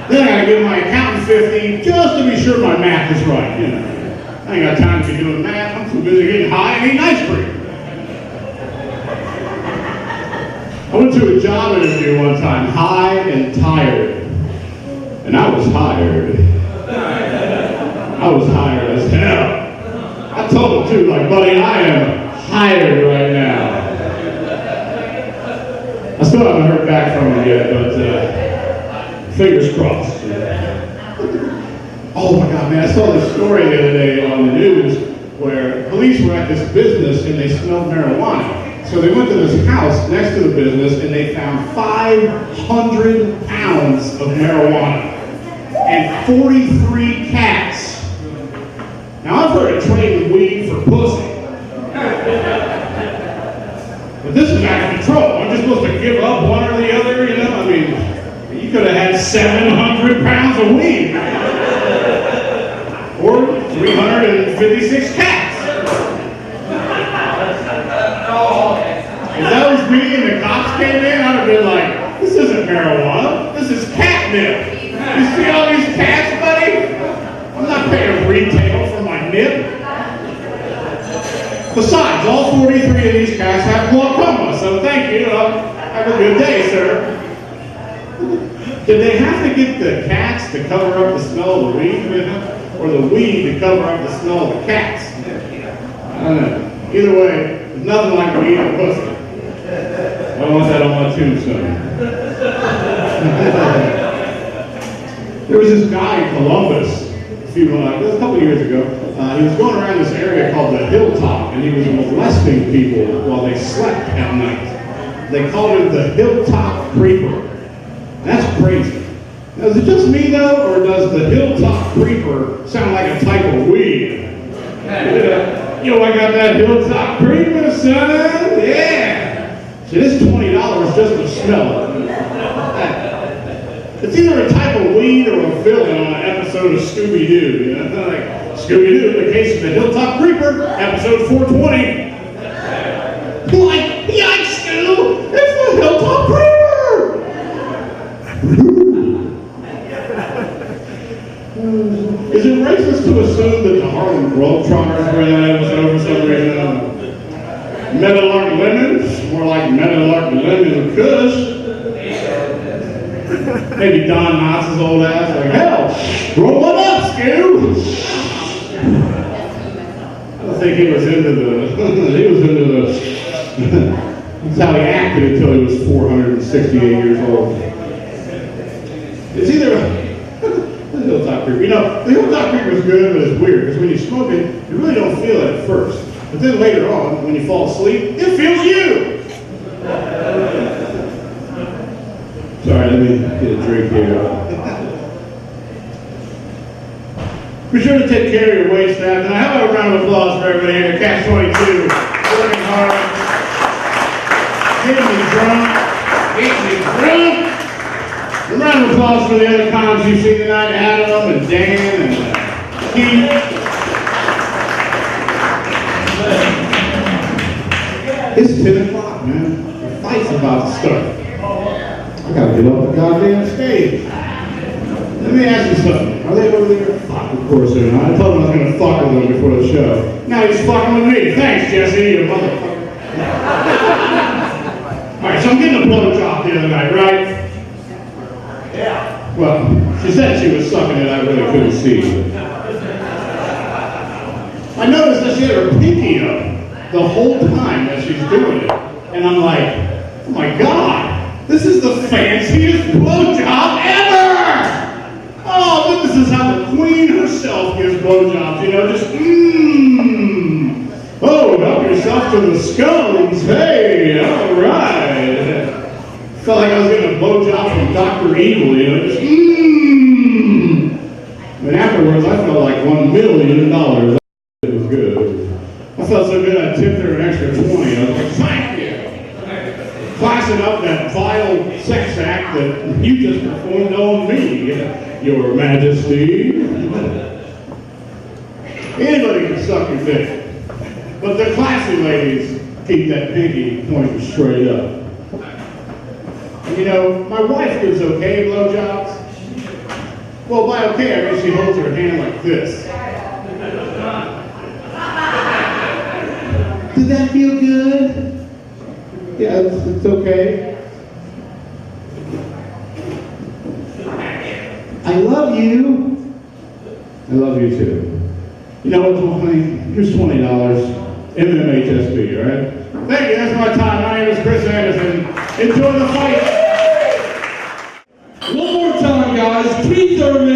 Then I gotta give my accountant $50 just to be sure my math is right. You know, I ain't got time to be doing math. I'm too busy getting high and eating ice cream. I went to a job interview one time, high and tired, and I was hired. I was hired as hell. I told him too, like, buddy, I am hired right now. I still haven't heard back from him yet, but fingers crossed. Oh my God, man, I saw this story the other day on the news where police were at this business and they smelled marijuana. So they went to this house next to the business and they found 500 pounds of marijuana and 43 cats. Now I've heard of trading weed for pussy. But this is out of control. Aren't you supposed to give up one or the other, you know? I mean, you could have had 700 pounds of weed. Or 356 cats. If that was me and the cops came in, I'd have been like, this isn't marijuana, this is catnip. You see all these cats, buddy? I'm not paying retail for my nip. Besides, all 43 of these cats have glaucoma, so thank you. Have a good day, sir. Did they have to get the cats to cover up the smell of the weed with them, or the weed to cover up the smell of the cats? I don't know. Either way, there's nothing like weed and pussy. I want that on my tombstone. There was this guy in Columbus a couple years ago. He was going around this area called the Hilltop, and he was molesting people while they slept at night. They called him the Hilltop Creeper. That's crazy. Now, is it just me though, or does the Hilltop Creeper sound like a type of weed? Yo, I got that Hilltop Creeper, son. Yeah. See, this is $20 just to smell it. It's either a type of weed or a villain on an episode of Scooby-Doo. You know? Like Scooby-Doo, the case of the Hilltop Creeper, episode 420. Like, yikes, Scoo! It's the Hilltop Creeper! Is it racist to assume that the Harlem Globetrotters were in that episode for some reason? Meadowlark Lemons? More like Meadowlark Lemon Kush. Maybe Don Knotts' old ass, like, hell, roll it up, Scoo! I don't think he was into that's how he acted until he was 468 years old. It's either the Hilltop Creeper. You know, the Hilltop Creeper is good, but it's weird, because when you smoke it, you really don't feel it at first. But then later on, when you fall asleep, it feels you! Sorry, let me get a drink here. Be sure to take care of your wait staff. Now, how about a round of applause for everybody here at Catch 22? Working hard. Getting me drunk. A round Round of applause for the other comics you've seen tonight, Adam and Dan and Keith. It's 10 o'clock, man. The fight's about to start. I gotta get off the goddamn stage. Let me ask you something. Are they over there? Fuck, of course they're not. I told them I was gonna fuck with them before the show. Now he's fucking with me. Thanks, Jesse, you motherfucker. Alright, so I'm getting a blowjob the other night, right? Yeah. Well, she said she was sucking it, I really couldn't see. I noticed that she had her pinky up the whole time that she's doing it. And I'm like, oh my God, this is the fanciest blowjob ever! Oh, but this is how the queen herself gives blowjobs, you know, just oh, help yourself to the scones, hey, all right. Felt like I was getting a blowjob from Dr. Evil, you know, just And afterwards, I felt like $1 million. It was good. I felt so good I tipped her an extra 20. I was like, thank you. Classing up that vile sex act that you just performed on me, Your Majesty. Anybody can suck your dick. But the classy ladies keep that pinky pointed straight up. And you know, my wife gives okay blowjobs. Well, by okay, I mean she holds her hand like this. Did that feel good? Yeah, it's okay. I love you. I love you too. You know what, honey? Here's $20. MMHSB, all right? Thank you, that's my time. My name is Chris Anderson. Enjoy the fight. One more time, guys. Keith Irvin.